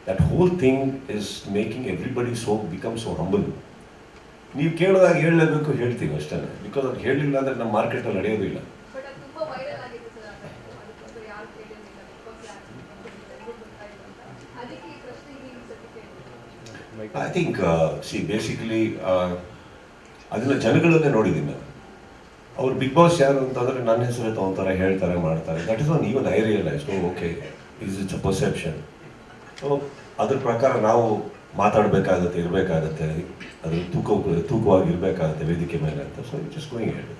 that whole thing is making everybody become so humble. ನೀವು ಕೇಳಿದಾಗ ಹೇಳಲೇಬೇಕು, ಹೇಳ್ತೀವಿ ಅಷ್ಟೇ. ಬಿಕಾಸ್ ಅದು ಹೇಳಿಲ್ಲ ಅಂದರೆ ನಮ್ಮ ಮಾರ್ಕೆಟಲ್ಲಿ ನಡೆಯೋದಿಲ್ಲ. ಐ ಥಿಂಕ್ ಬೇಸಿಕಲಿ ಅದನ್ನ ಜನಗಳನ್ನೇ ನೋಡಿದ್ದೀನಿ ನಾನು. ಅವ್ರು ಬಿಗ್ ಬಾಸ್ ಯಾರು ಅಂತಂದರೆ ನನ್ನ ಹೆಸರು ತೊಗೊತಾರೆ, ಹೇಳ್ತಾರೆ, ಮಾಡ್ತಾರೆ. That is one even I realise okay it's a perception. So ಅದ್ರ ಪ್ರಕಾರ ನಾವು ಮಾತಾಡಬೇಕಾಗತ್ತೆ, ಇರಬೇಕಾಗತ್ತೆ, ಅದ್ರ ತೂಕವಾಗಿ ಇರಬೇಕಾಗತ್ತೆ ವೇದಿಕೆ ಮೇಲೆ ಅಂತ. ಸೊ ಇಟ್ ಇಸ್ ಗೋಯಿಂಗ್ ಹೇಳಿ.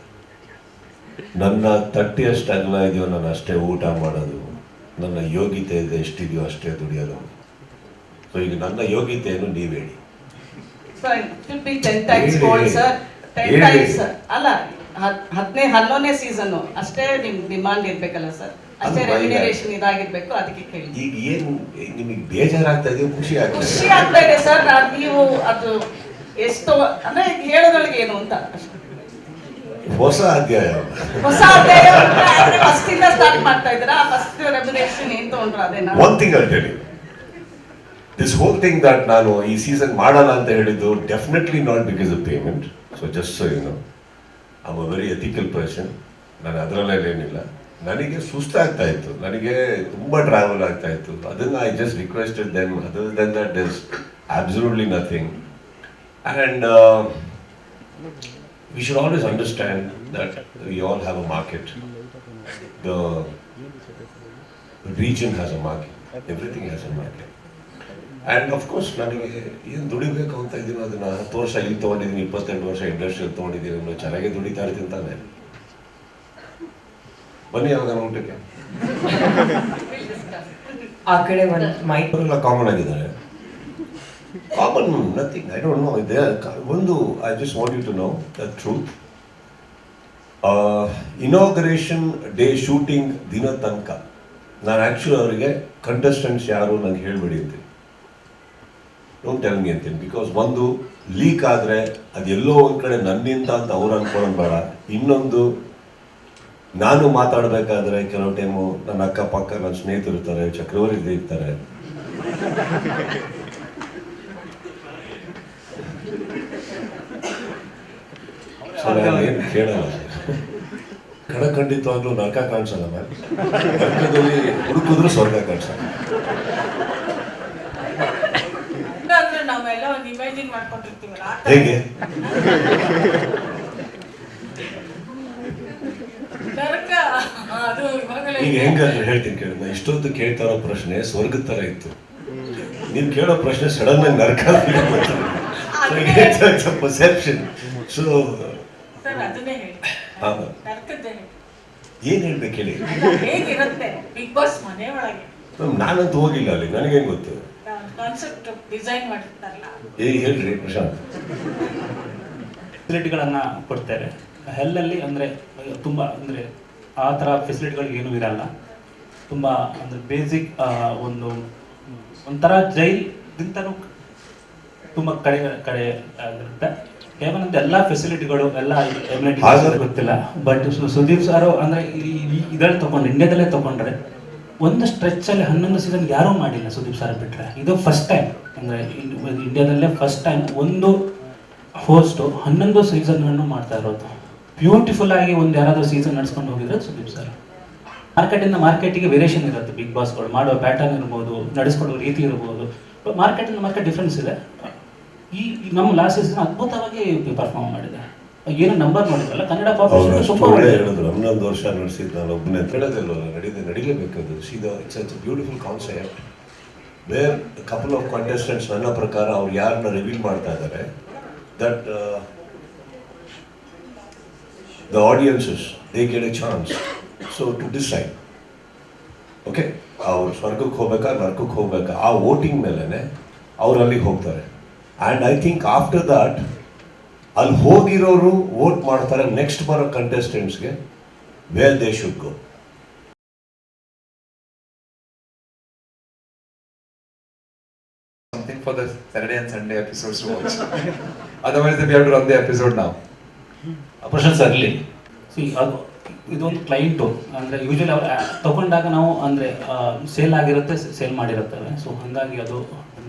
ನನ್ನ ತಟ್ಟೆಯಷ್ಟು ಅಗಲ ಇದೆಯೋ ನಾನು ಅಷ್ಟೇ ಊಟ ಮಾಡೋದು, ನನ್ನ ಯೋಗ್ಯತೆ ಇದೆ ಎಷ್ಟಿದೆಯೋ ಅಷ್ಟೇ ದುಡಿಯೋದು. ಸೊ ಈಗ ನನ್ನ ಯೋಗ್ಯತೆಯನ್ನು ನೀವು ಹೇಳಿ. Sir, it will be 10 times gold, sir. 10 ಹೇಳಿ. times, sir. ಅಲ್ಲ 11ನೇ ಸೀಸನ್ ಅಷ್ಟೇ ನಿಮ್ ಡಿಮಾಂಡ್ ಇರ್ಬೇಕಲ್ಲ ಸರ್, ಅಷ್ಟೇ ಅದು ರೆಮ್ಯುನರೇಷನ್ ಇದಾಗಿರ್ಬೇಕು, ಅದಕ್ಕೆ ಕೇಳಿ. ಈಗ ಏನು ನಿಮಗೆ ಬೇಜಾರಾಗ್ತಾ ಇದೆಯೋ ಖುಷಿ ಆಗ್ತಾ ಖುಷಿ ಇದೆ? ಆಗ್ತಾ ಇದೆ ಸರ್, ನೀವು ಅದು ಎಷ್ಟು ಅಂದ್ರೆ ಹೇಳೋದ್ರೊಳಗೆ ಏನು ಅಂತ ಅಷ್ಟೇ. ಹೊಸ ಅಧ್ಯಾಯ. ಹೊಸ ಅಧ್ಯಾಯ ಫಸ್ಟ್ ಇಂದ ಸ್ಟಾರ್ಟ್ ಮಾಡ್ತಾ ಇದ್ದೀರಾ, ಫಸ್ಟ್ ರೆಮ್ಯುನರೇಷನ್ ಏನ್ ತಗೊಂಡ್ರ ಅದೇನಾ? One thing I tell you, this whole thing that ನಾನು ಈ ಸೀಸನ್ ಮಾಡಲ್ಲ ಅಂತ ಹೇಳಿದ್ದು definitely not because of payment. So just so you know, I am a very ethical person. ನಾನು ಅದರಲ್ಲೇನಿಲ್ಲ. ನನಗೆ ಸುಸ್ತಾಗ್ತಾ ಇತ್ತು, ನನಗೆ ತುಂಬ ಟ್ರಾವೆಲ್ ಆಗ್ತಾ ಇತ್ತು. ಅದನ್ನು I just requested them. Other than that is absolutely nothing. And we should always understand that we all have a market. The region has a market. Everything has a market. And of course, ನನಗೆ ಏನು ದುಡಿಬೇಕು ಅಂತ ಇದ್ದೀನೋ ಅದನ್ನ 10 ವರ್ಷ ಇಲ್ಲಿ ತೊಗೊಂಡಿದ್ದೀನಿ, 28 ವರ್ಷ ಇಂಡಸ್ಟ್ರಿಯಲ್ಲಿ ತೊಗೊಂಡಿದ್ದೀನಿ, ನಾನು ಚೆನ್ನಾಗಿ ದುಡಿತಾ ಇರ್ತೀನಿ ತಾನೆ. ಬನ್ನಿ ಯಾವಾಗ ಊಟಕ್ಕೆ. ಆ ಕಡೆ ಒಂದು ಮೈಕ್ ಅವರೆಲ್ಲ ಕಾಮನ್ ಆಗಿದ್ದಾರೆ. Common nothing, I don't know. ಒಂದು I just want you to know the truth. Inauguration day shooting ದಿನ ತನಕ ನಾನು ಆ್ಯಕ್ಚುಲಿ ಅವರಿಗೆ ಕಂಟೆಸ್ಟೆಂಟ್ಸ್ ಯಾರು ನನಗೆ ಹೇಳ್ಬೇಡಿ ಅಂತೀನಿ, ಡೋಂಟ್ ಟೆಲ್ ಮಿ ಅಂತೀನಿ. ಬಿಕಾಸ್ ಒಂದು ಲೀಕ್ ಆದರೆ ಅದೆಲ್ಲೋ ಒಂದು ಕಡೆ ನನ್ನಿಂದ ಅಂತ ಅವ್ರು ಅನ್ಕೊಳ್ಳೋದು ಬೇಡ. ಇನ್ನೊಂದು, ನಾನು ಮಾತಾಡಬೇಕಾದ್ರೆ ಕೆಲವು ಟೈಮು ನನ್ನ ಅಕ್ಕಪಕ್ಕ ನನ್ನ ಸ್ನೇಹಿತರು ಇರ್ತಾರೆ, ಚಕ್ರವರ್ತಿ ಇರ್ತಾರೆ. ಸೊ ನಾನು ಏನು ಕೇಳಲ್ಲ. ಖಂಡಿತವಾಗ್ಲೂ ನರಕ ಕಾಣಿಸಲ್ಲ ಮ್ಯಾಮ್. ನರಕದಲ್ಲಿ ಹುಡುಕಿದ್ರು ಸ್ವರ್ಗ ಕಾಣಿಸಲ್ಲ. ಅಂದ್ರೆ ನಾವೆಲ್ಲ ಒಂದು ಇಮ್ಯಾಜಿನ್ ಮಾಡ್ಕೊಂಡಿರ್ತೀವಲ್ಲ, ಹೇಗೆ? ನರಕ ಅದು ಇವಾಗಲೇ ಈಗ ಹೆಂಗಂದ್ರೆ ಹೇಳ್ತೀನಿ ಕೇಳಿ. ನಾನು ಇಷ್ಟೊತ್ತು ಕೇಳ್ತಾ ಇರೋ ಪ್ರಶ್ನೆ ಸ್ವರ್ಗದ ಥರ ಇತ್ತು. ನೀವು ಕೇಳೋ ಪ್ರಶ್ನೆ ಸಡನ್ ಆಗಿ ನರಕ ಪರ್ಸೆಪ್ಷನ್. ಸೊ ಸರ್ ಅದನ್ನೇ ಹೇಳಿ, ನರಕದ್ದೇ ಹೇಳಿ. ಏನ್ ಹೇಳ್ಬೇಕು ಹೇಳಿ? ಹೇಗಿರುತ್ತೆ ಬಿಗ್ ಬಾಸ್ ಮನೆ ಒಳಗೆ? ಮ್ಯಾಮ್ ನಾನಂತೂ ಹೋಗಿಲ್ಲ ಅಲ್ಲಿ, ನನಗೇನು ಗೊತ್ತು. ಕಾನ್ಸೆಪ್ಟ್ ಡಿಸೈನ್ ಮಾಡಿರ್ತಾರಲ್ಲ, ಹೇಳ್ರಿ ಪ್ರಶಾಂತ್. ಫೆಸಿಲಿಟಿಗಳನ್ನು ಕೊಡ್ತೇವೆ. ಹೆಲ್ಲಲ್ಲಿ ಅಂದರೆ ತುಂಬ ಅಂದರೆ ಆ ಥರ ಫೆಸಿಲಿಟಿಗಳು ಏನೂ ಇರಲ್ಲ. ತುಂಬ ಅಂದರೆ ಬೇಸಿಕ್ ಒಂಥರ ಜೈಲ್ಗಿಂತನೂ ತುಂಬ ಕಡೆ ಆಗಿರುತ್ತೆ. ಹೇಮಂತ್ ಎಲ್ಲ ಫೆಸಿಲಿಟಿಗಳು ಎಲ್ಲ ಎಮ್ಯುನಿಟಿ ಗೊತ್ತಿಲ್ಲ. ಬಟ್ ಸುದೀಪ್ ಸಾರು ಅಂದರೆ ಇದರಲ್ಲಿ ತೊಗೊಂಡ್ರೆ, ಇಂಡಿಯಾದಲ್ಲೇ ತೊಗೊಂಡ್ರೆ ಒಂದು ಸ್ಟ್ರೆಚ್ಚಲ್ಲಿ 11 ಸೀಸನ್ ಯಾರೂ ಮಾಡಿಲ್ಲ ಸುದೀಪ್ ಸಾರ್ ಬಿಟ್ಟರೆ. ಇದು ಫಸ್ಟ್ ಟೈಮ್ ಅಂದರೆ ಇಂಡಿಯಾದಲ್ಲೇ ಫಸ್ಟ್ ಟೈಮ್ ಒಂದು ಹೋಸ್ಟು 11 ಸೀಸನ್ಗಳನ್ನು ಮಾಡ್ತಾ ಇರೋದು. ಬ್ಯೂಟಿಫುಲ್ ಆಗಿ ಒಂದು ಯಾರಾದರೂ ಸೀಸನ್ ನಡೆಸ್ಕೊಂಡು ಹೋಗಿದ್ರೆ ಸುದೀಪ್ ಸರ್. ಮಾರ್ಕೆಟಿಂದ ಮಾರ್ಕೆಟಿಗೆ ವೇರಿಯೇಷನ್ ಇರುತ್ತೆ. ಬಿಗ್ ಬಾಸ್ಗಳು ಮಾಡುವ ಪ್ಯಾಟರ್ನ್ ಇರ್ಬೋದು, ನಡೆಸ್ಕೊಳ್ಳೋ ರೀತಿ ಇರ್ಬೋದು. ಮಾರ್ಕೆಟಿಂದ ಮಾರ್ಕೆಟ್ ಡಿಫ್ರೆನ್ಸ್ ಇದೆ. ಈ ನಮ್ಮ ಲಾಸ್ಟ್ ಸೀಸನ್ ಅದ್ಭುತವಾಗಿ ಪರ್ಫಾರ್ಮ್ ಮಾಡಿದೆ. ಏನು ನಂಬರ್ ನೋಡಿದ್ರಲ್ಲ, ಕನ್ನಡ ಪಾಪ್ಯುಲೇಷನ್ ತುಂಬ ಒಳ್ಳೆ ಹೇಳಿದ್ರು. 11 ವರ್ಷ ನಡೆಸಿದ್ದು ನಾನು ಒಬ್ಬನೇ ಹೇಳೋದಿಲ್ವಲ್ಲ, ನಡಿಲೇಬೇಕಾದ್ರು. ಸೀದಾ it's beautiful concept where couple of contestants ನನ್ನ ಪ್ರಕಾರ ಅವ್ರು ಯಾರನ್ನ ರಿವೀಲ್ ಮಾಡ್ತಾ ಇದ್ದಾರೆ, that the audiences, they get a chance so to decide. Okay, ಅವ್ರು ಸ್ವರ್ಗಕ್ಕೆ ಹೋಗ್ಬೇಕಾ ನರ್ಕಕ್ಕೆ ಹೋಗ್ಬೇಕಾ ಆ ವೋಟಿಂಗ್ ಮೇಲೆನೆ ಅವ್ರು ಅಲ್ಲಿಗೆ ಹೋಗ್ತಾರೆ. And I think after that ಅಲ್ಲಿ ಹೋಗಿರೋರು ವೋಟ್ ಮಾಡ್ತಾರೆ ನೆಕ್ಸ್ಟ್ ಬರೋ ಕಂಟೆಸ್ಟೆಂಟ್ಸ್ಗೆ where they should go. Something for the Saturday and Sunday episodes to watch. Otherwise, we have to run the episode now. ಪ್ರಶಂಸೆ ಇರಲಿ. ಅದು ಇದೊಂದು ಕ್ಲೈಂಟು ಅಂದರೆ ಯೂಶಲಿ ಅವ್ರು ತಗೊಂಡಾಗ ನಾವು ಅಂದರೆ ಸೇಲ್ ಆಗಿರುತ್ತೆ, ಸೇಲ್ ಮಾಡಿರುತ್ತೇವೆ. ಸೊ ಹಾಗಾಗಿ ಅದು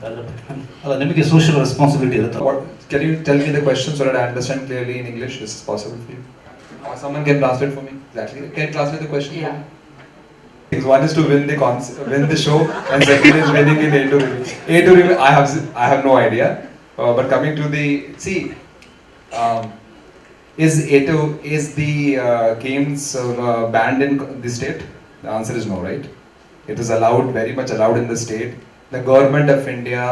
ಅದ್ರ ಬಗ್ಗೆ ಅಲ್ಲ, ನಿಮಗೆ ಸೋಷಿಯಲ್ ರೆಸ್ಪಾನ್ಸಿಬಿಲಿಟಿ ಇರುತ್ತೆ. Can you tell me the question so that I understand clearly in English? Is this possible for you? Or someone can translate for me? Exactly. Can you translate the question? Yeah. One is to win the show, and second is winning in A to review. A to review, I have no idea. But coming to the is the games banned in the state? The answer is no, right? It is allowed, very much allowed in the state. The government of India,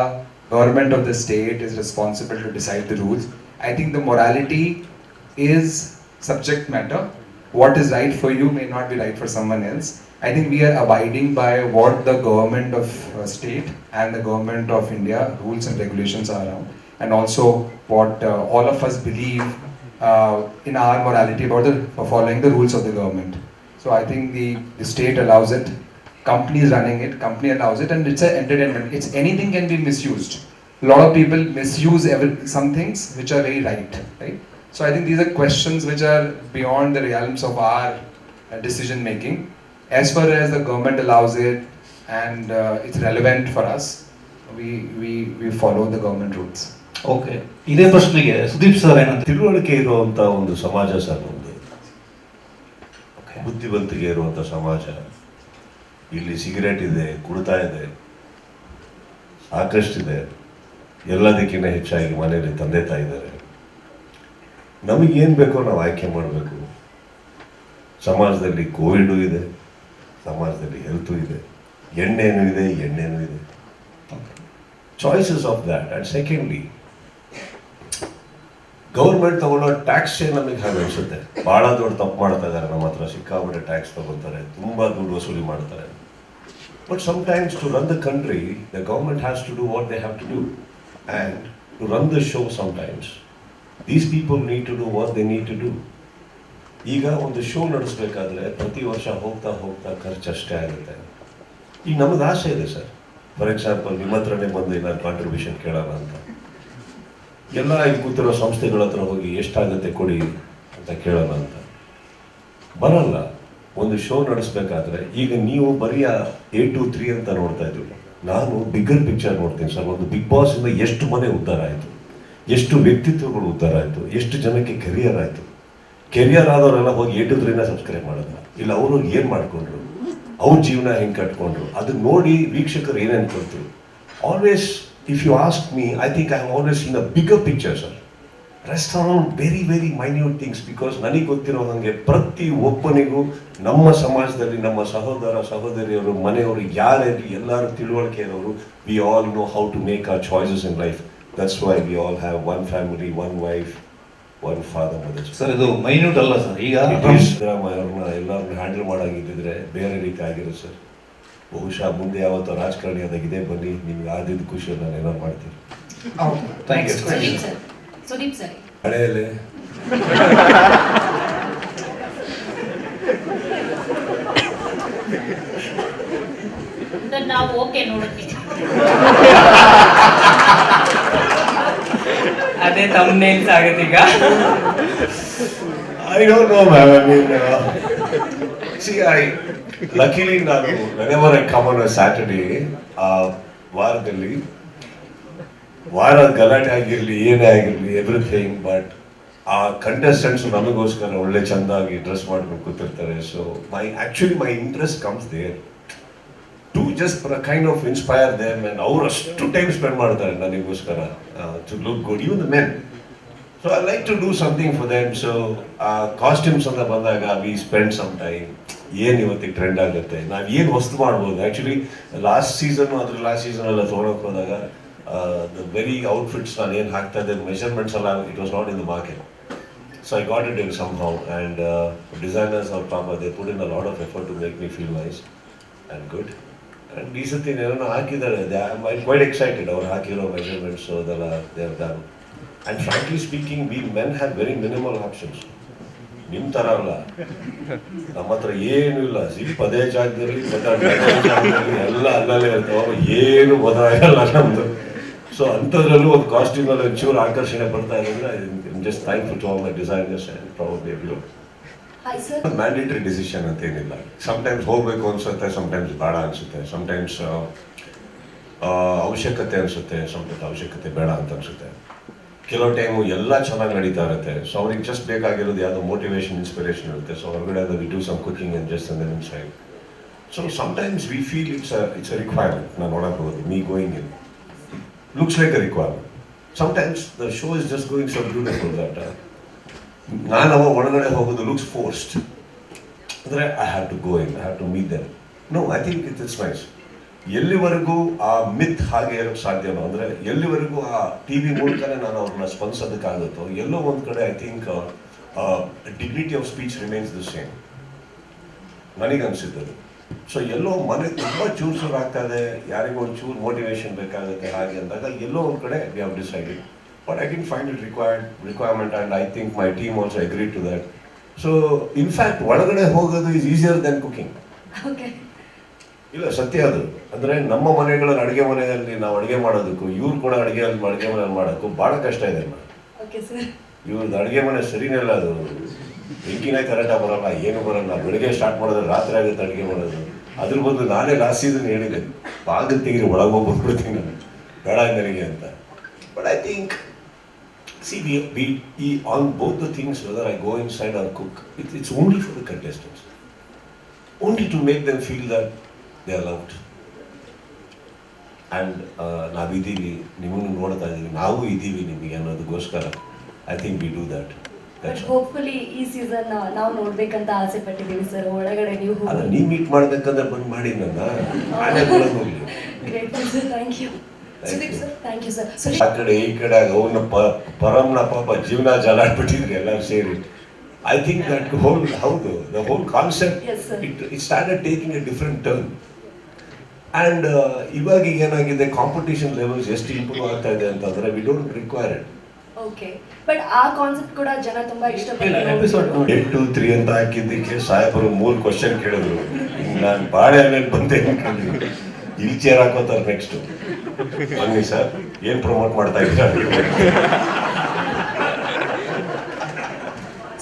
government of the state is responsible to decide the rules. I think the morality is subject matter, what is right for you may not be right for someone else. I think we are abiding by what the government of state and the government of India rules and regulations are around, and also what all of us believe in our morality about following the rules of the government. So I think the state allows it, company is running it, company allows it, and it's an entertainment. It's anything can be misused. A lot of people misuse some things which are very right. So I think these are questions which are beyond the realms of our decision making. As far as the government allows it and it's relevant for us, we follow the government rules. Okay, ಇದೇ ಪ್ರಶ್ನೆಗೆ ಸುದೀಪ್ ಸರ್ ಏನಂತ? ತಿಳುವಳಿಕೆ ಇರುವಂತ ಒಂದು ಸಮಾಜ ಸರ್ ನಮ್ದು, ಬುದ್ಧಿವಂತಿಕೆ ಇರುವಂತ ಸಮಾಜ. ಇಲ್ಲಿ ಸಿಗರೇಟ್ ಇದೆ, ಕುಡ್ತಾ ಇದೆ, ಸಾಕಷ್ಟಿದೆ. ಎಲ್ಲದಕ್ಕಿಂತ ಹೆಚ್ಚಾಗಿ ಮನೆಯಲ್ಲಿ ತಂದೆ ತಾಯಿ ಇದ್ದಾರೆ. ನಮಗೇನು ಬೇಕೋ ನಾವು ಆಯ್ಕೆ ಮಾಡಬೇಕು. ಸಮಾಜದಲ್ಲಿ ಕೋವಿಡು ಇದೆ, ಸಮಾಜದಲ್ಲಿ ಹೆಲ್ತು ಇದೆ, ಎಣ್ಣೆನೂ ಇದೆ. Choices of that. And secondly, government ತಗೊಳ್ಳೋ ಟ್ಯಾಕ್ಸೇ ನಮಗೆ ಹಾಗೆ ಅನಿಸುತ್ತೆ. ಭಾಳ ದೊಡ್ಡ ತಪ್ಪು ಮಾಡ್ತಾ ಇದ್ದಾರೆ. ನಮ್ಮ ಹತ್ರ ಸಿಕ್ಕಾಬಿಟ್ಟೆ ಟ್ಯಾಕ್ಸ್ ತಗೊಳ್ತಾರೆ, ತುಂಬ ದುಡ್ಡು ವಸೂಲಿ ಮಾಡ್ತಾರೆ. But sometimes to run the country, the government has to do what they have to do. And to run the show sometimes these people need to do what they need to do. ಈಗ ಒಂದು ಶೋ ನಡೆಸಬೇಕಾದ್ರೆ ಪ್ರತಿ ವರ್ಷ ಹೋಗ್ತಾ ಖರ್ಚು ಅಷ್ಟೇ ಆಗುತ್ತೆ. ಈಗ ನಮಗೆ ಆಸೆ ಇದೆ ಸರ್, ಫಾರ್ ಎಕ್ಸಾಂಪಲ್ ನಿಮ್ಮ ಹತ್ರನೇ ಬಂದು ಏನಾದ್ರು ಕಾಂಟ್ರಿಬ್ಯೂಷನ್ ಕೇಳೋಣ ಅಂತ. ಎಲ್ಲ ಇಲ್ಲಿ ಕೂತಿರೋ ಸಂಸ್ಥೆಗಳ ಹತ್ರ ಹೋಗಿ ಎಷ್ಟಾಗುತ್ತೆ ಕೊಡಿ ಅಂತ ಕೇಳೋಣ ಅಂತ ಬರಲ್ಲ. ಒಂದು ಶೋ ನಡೆಸಬೇಕಾದ್ರೆ ಈಗ ನೀವು ಬರೀ 8 to 3 ಅಂತ ನೋಡ್ತಾ ಇದ್ದೀವಿ. ನಾನು ಬಿಗ್ಗರ್ ಪಿಕ್ಚರ್ ನೋಡ್ತೀನಿ ಸರ್. ಒಂದು ಬಿಗ್ ಬಾಸ್ ಇಂದ ಎಷ್ಟು ಮನೆ ಉದ್ಧಾರ ಆಯಿತು, ಎಷ್ಟು ವ್ಯಕ್ತಿತ್ವಗಳು ಉದ್ಧಾರ ಆಯಿತು, ಎಷ್ಟು ಜನಕ್ಕೆ ಕೆರಿಯರ್ ಆಯಿತು. ಕೆರಿಯರ್ ಆದವರೆಲ್ಲ ಹೋಗಿ 8 to 3 ಸಬ್ಸ್ಕ್ರೈಬ್ ಮಾಡೋದು. ಇಲ್ಲ ಅವರು ಏನು ಮಾಡ್ಕೊಂಡ್ರು, ಅವ್ರ ಜೀವನ ಹೆಂಗೆ ಕಟ್ಕೊಂಡ್ರು, ಅದನ್ನ ನೋಡಿ ವೀಕ್ಷಕರು ಏನೇನು ಕಲ್ತರು. Always if you ask me, I think I have always seen a bigger picture, sir. Rest around very minute things, because ನನಗೆ ಗೊತ್ತಿರೋ ಹಾಗೆ ಪ್ರತಿ ಒಬ್ಬನಿಗೂ ನಮ್ಮ ಸಮಾಜದಲ್ಲಿ ನಮ್ಮ ಸಹೋದರ ಸಹೋದರಿಯರು, ಮನೆಯವರು ಯಾರಿರಲಿ ಎಲ್ಲರೂ ತಿಳುವಳಿಕೆ ಇರೋರು. We all know how to make our choices in life. That's why we all have one family, one wife, one father, mother. Sir, ಇದು ಮೈನ್ಯೂಟ್ ಅಲ್ಲ ಸರ್. ಈಗ ಎಲ್ಲರನ್ನ ಹ್ಯಾಂಡಲ್ ಮಾಡಾಗಿದ್ದಿದ್ರೆ ಬೇರೆ ರೀತಿ ಆಗಿರುತ್ತೆ ಸರ್. ಬಹುಶಃ ಮುಂದೆ ಯಾವತ್ತೋ ರಾಜಕಾರಣಿ ಆದಾಗಿದೆ ಬನ್ನಿ, ನಿಮ್ಗೆ ಆದಿದ್ದು ಖುಷಿ ನಾನು ಏನಾರು ಮಾಡ್ತೀನಿ. Thank you. ಸುದೀಪ್ ಸರ್ ಹಳೆಯಲ್ಲೇ ನಾವು ಓಕೆ ನೋಡುತ್ತೀವಿ. ಅದೇ ಥಂಬ್ನೇಲ್ಸ್ ಆಗುತ್ತೆ ಈಗ. I don't know, ma'am. I mean, see, luckily, whenever I come on a Saturday, ವಾರದಲ್ಲಿ ವಾರ ಗಲಾಟೆ ಆಗಿರಲಿ ಏನೇ ಆಗಿರಲಿ ಎವ್ರಿಥಿಂಗ್, ಬಟ್ ಆ ಕಂಟೆಸ್ಟೆಂಟ್ಸ್ ನಮಗೋಸ್ಕರ ಒಳ್ಳೆ ಚೆಂದಾಗಿ ಡ್ರೆಸ್ ಮಾಡ್ಕೊಂಡು ಕೂತಿರ್ತಾರೆ. So my interest comes there to just kind of inspire them, and ಅವ್ರು ಅಷ್ಟು ಟೈಮ್ ಸ್ಪೆಂಡ್ ಮಾಡ್ತಾರೆ ನನಗೋಸ್ಕರ to look good, even the men. So I like to do something for them. So costumes ಅಂತ ಬಂದಾಗ we spend some time. ಏನು ಇವತ್ತಿಗೆ ಟ್ರೆಂಡ್ ಆಗುತ್ತೆ, ನಾವು ಏನು ವಸ್ತು ಮಾಡ್ಬೋದು. ಆ್ಯಕ್ಚುಲಿ ಲಾಸ್ಟ್ ಸೀಸನ್ ಎಲ್ಲ ತೊಗೊಳಕ್ಕೆ ಹೋದಾಗ ದ ವೆರಿ ಔಟ್ಫಿಟ್ಸ್ ನಾನು ಏನು ಹಾಕ್ತಾ ಇದ್ದೆ, ಮೆಷರ್ಮೆಂಟ್ಸ್ ಎಲ್ಲ it was not in the market. So I got it in somehow, and designers ಅವ್ರ ಪಾಪ they put in a lot of effort to make me feel nice and good. And ಈ ಸತಿ ಏನೋ ಹಾಕಿದ್ದಾರೆ, ಐ ಕ್ವೈಟ್ ಎಕ್ಸೈಟೆಡ್. ಅವ್ರು ಹಾಕಿರೋ ಮೆಷರ್ಮೆಂಟ್ಸ್ ಅದೆಲ್ಲ they have done. And frankly speaking, we men have very minimal options. ನಿಮ್ಮ ಥರ ಅಲ್ಲ, ನಮ್ಮ ಹತ್ರ ಏನೂ ಇಲ್ಲ. ಜಿಪ್ ಅದೇ ಜಾಗದಲ್ಲಿ, ಎಲ್ಲ ಅಲ್ಲಲ್ಲೇ ಇರ್ತಾವೆ, ಏನು ಬದಲಾಗಲ್ಲ ನಮ್ಮದು. ಸೊ ಅಂಥದ್ರಲ್ಲೂ ಒಂದು ಕಾಸ್ಟ್ಯೂಮಲ್ಲಿ ಒಂಚೂರು ಆಕರ್ಷಣೆ ಬರ್ತಾ ಇದ್ರೆ just thankful to all my designers and probably everyone. Mandatory decision ಅಂತ ಏನಿಲ್ಲ. ಸಮ್ಟೈಮ್ಸ್ ಹೋಗಬೇಕು ಅನ್ಸುತ್ತೆ, ಸಮ್ಟೈಮ್ಸ್ ಬೇಡ ಅನಿಸುತ್ತೆ, ಸಮ್ಟೈಮ್ಸ್ ಅವಶ್ಯಕತೆ ಅನಿಸುತ್ತೆ, ಸಮ್ಟೈಮ್ಸ್ ಅವಶ್ಯಕತೆ ಬೇಡ ಅಂತ ಅನಿಸುತ್ತೆ. ಕೆಲವು ಟೈಮು ಎಲ್ಲ ಚೆನ್ನಾಗಿ ನಡೀತಾ ಇರುತ್ತೆ. ಸೊ ಅವ್ರಿಗೆ ಜಸ್ಟ್ ಬೇಕಾಗಿರೋದು ಯಾವುದೋ ಮೋಟಿವೇಶನ್, ಇನ್ಸ್ಪಿರೇಷನ್ ಇರುತ್ತೆ. ಸೊ ಹೊರಗಡೆ we do some cooking and just and then inside. So sometimes we feel it's a requirement. ನಾನು ನೋಡಕ್ಕೆ ಹೋಗೋದು me going in looks like a requirement. Sometimes the show is just going so beautiful that ನಾನು ಅವ ಒಳಗಡೆ ಹೋಗೋದು looks forced. ಅಂದರೆ I have to go in, I have to meet them. No, I think it's nice. ಎಲ್ಲಿವರೆಗೂ ಆ ಮಿತ್ ಹಾಗೆ ಇರೋಕ್ಕೆ ಸಾಧ್ಯನೋ, ಅಂದರೆ ಎಲ್ಲಿವರೆಗೂ ಆ ಟಿ ವಿ ಮೂಲಕನೇ ನಾನು ಅವ್ರನ್ನ ಸ್ಪಂದಿಸೋದಕ್ಕಾಗುತ್ತೋ, ಎಲ್ಲೋ ಒಂದು ಕಡೆ I think dignity of speech remains the same ನನಗನ್ಸಿದ್ದದು. ಸೊ ಎಲ್ಲೋ ಮನೆ ತುಂಬ ಚೂರು ಆಗ್ತಾ ಇದೆ, ಯಾರಿಗೂ ಒಂದು ಚೂರು ಮೋಟಿವೇಶನ್ ಬೇಕಾಗುತ್ತೆ ಹಾಗೆ ಅಂದಾಗ ಎಲ್ಲೋ ಒಂದು ಕಡೆ we have decided, but I didn't find it requirement and I think my team also agree to that. So in fact ಒಳಗಡೆ ಹೋಗೋದು ಈಸ್ ಈಸಿಯರ್ ದೆನ್ ಕುಕಿಂಗ್. ಇಲ್ಲ, ಸತ್ಯ ಅದು. ಅಂದರೆ ನಮ್ಮ ಮನೆಗಳಲ್ಲಿ ಅಡುಗೆ ಮನೆಯಲ್ಲಿ ನಾವು ಅಡುಗೆ ಮಾಡೋದಕ್ಕೂ ಇವ್ರು ಕೂಡ ಅಡುಗೆ ಮನೆಯಲ್ಲಿ ಮಾಡೋಕ್ಕೂ ಭಾಳ ಕಷ್ಟ ಇದೆ. ಇವ್ರದ್ದು ಅಡುಗೆ ಮನೆ ಸರಿನೇ ಇಲ್ಲ, ಅದು ಬೆಂಕಿನೇ ಕರೆಕ್ಟಾಗಿ ಬರೋಲ್ಲ, ಏನು ಬರೋಲ್ಲ. ಬೆಳಿಗ್ಗೆ ಸ್ಟಾರ್ಟ್ ಮಾಡಿದ್ರೆ ರಾತ್ರಿ ಆಗುತ್ತೆ ಅಡುಗೆ ಮಾಡೋದು. ಅದ್ರ ಬದಲು ನಾನೇ ಲಾಸ್ಟ್ ಸೀಸನ್ ಹೇಳಿದೆ, ಬಾಗಿಲು ತೆಗೀರಿ ಒಳಗೆ ಹೋಗಿ ಬಂದ್ಬಿಡ್ತೀನಿ ನಾನು, ಬೇಡ ನನಗೆ ಅಂತ. But I think we on both the things, whether I go inside or cook, it's only for the contestants, only to make them feel that they are loved. And ನಾವಿದ್ದೀವಿ, ನಿಮ್ಮನ್ನು ನೋಡ್ತಾ ಇದ್ದೀವಿ, ನಾವು ಇದ್ದೀವಿ ನಿಮಗೆ ಅನ್ನೋದಕ್ಕೋಸ್ಕರ I think we do that. Hopefully ಈ ಸೀಸನ್ ನಾವು ನೋಡ್ಬೇಕಂತ ಆಸೆ ಪಟ್ಟಿದ್ದೀವಿ ಸರ್. ಒಳಗಡೆ ನೀವು ಅಲ್ಲ, ನೀವು ಮೀಟ್ ಮಾಡ್ಬೇಕಂದ್ರೆ ಬಂದು ಮಾಡಿ ನನ್ನ ನಾನೇ ಒಳಗೆ ಹೋಗ್ಲಿ. Grateful sir, thank you. Sudeep sir, thank you sir. ಆ ಕಡೆ ಈ ಕಡೆ ಅವನ ಪರಂನ ಪಾಪ ಜೀವನ ಜಾಲಾಡ್ಬಿಟ್ಟಿದ್ರಿ ಎಲ್ಲರೂ ಸೇರಿ. ಐ ಥಿಂಕ್ ದಟ್ ಹೌದು, the whole concept it started taking A different turn. And ಇವಾಗ ಏನಾಗಿದೆ, ಕಾಂಪಿಟೇಷನ್ ಲೆವೆಲ್ಸ್ ಎಷ್ಟು ಇಂಪ್ರೂವ್ ಆಗ್ತಾ ಇದೆ ಅಂತಂದ್ರೆ we don't require it. Okay, but ಆ ಕಾನ್ಸೆಪ್ಟ್ ಕೂಡ ಜನ ತುಂಬಾ ಇಷ್ಟಪಡ್ತಾರೆ. ಎಪಿಸೋಡ್ 8 2 3 ಅಂತ ಹಾಕಿದ್ದಕ್ಕೆ ಸಾಹೇಬರು 3 ಕ್ವಶನ್ ಕೇಳಿದ್ರು. ನಾನು ಬಾಳೆಹಣ್ಣು ಬಂದೆ ಅನ್ಕೊಂಡಿದ್ದೆ, ಇಲ್ಲಿ ಚೇರ್ ಹಾಕೋತಾರೆ ನೆಕ್ಸ್ಟ್. ಬನ್ನಿ ಸರ್, ಏನ್ ಪ್ರಮೋಟ್ ಮಾಡ್ತಾ ಇದ್ದಾರೆ?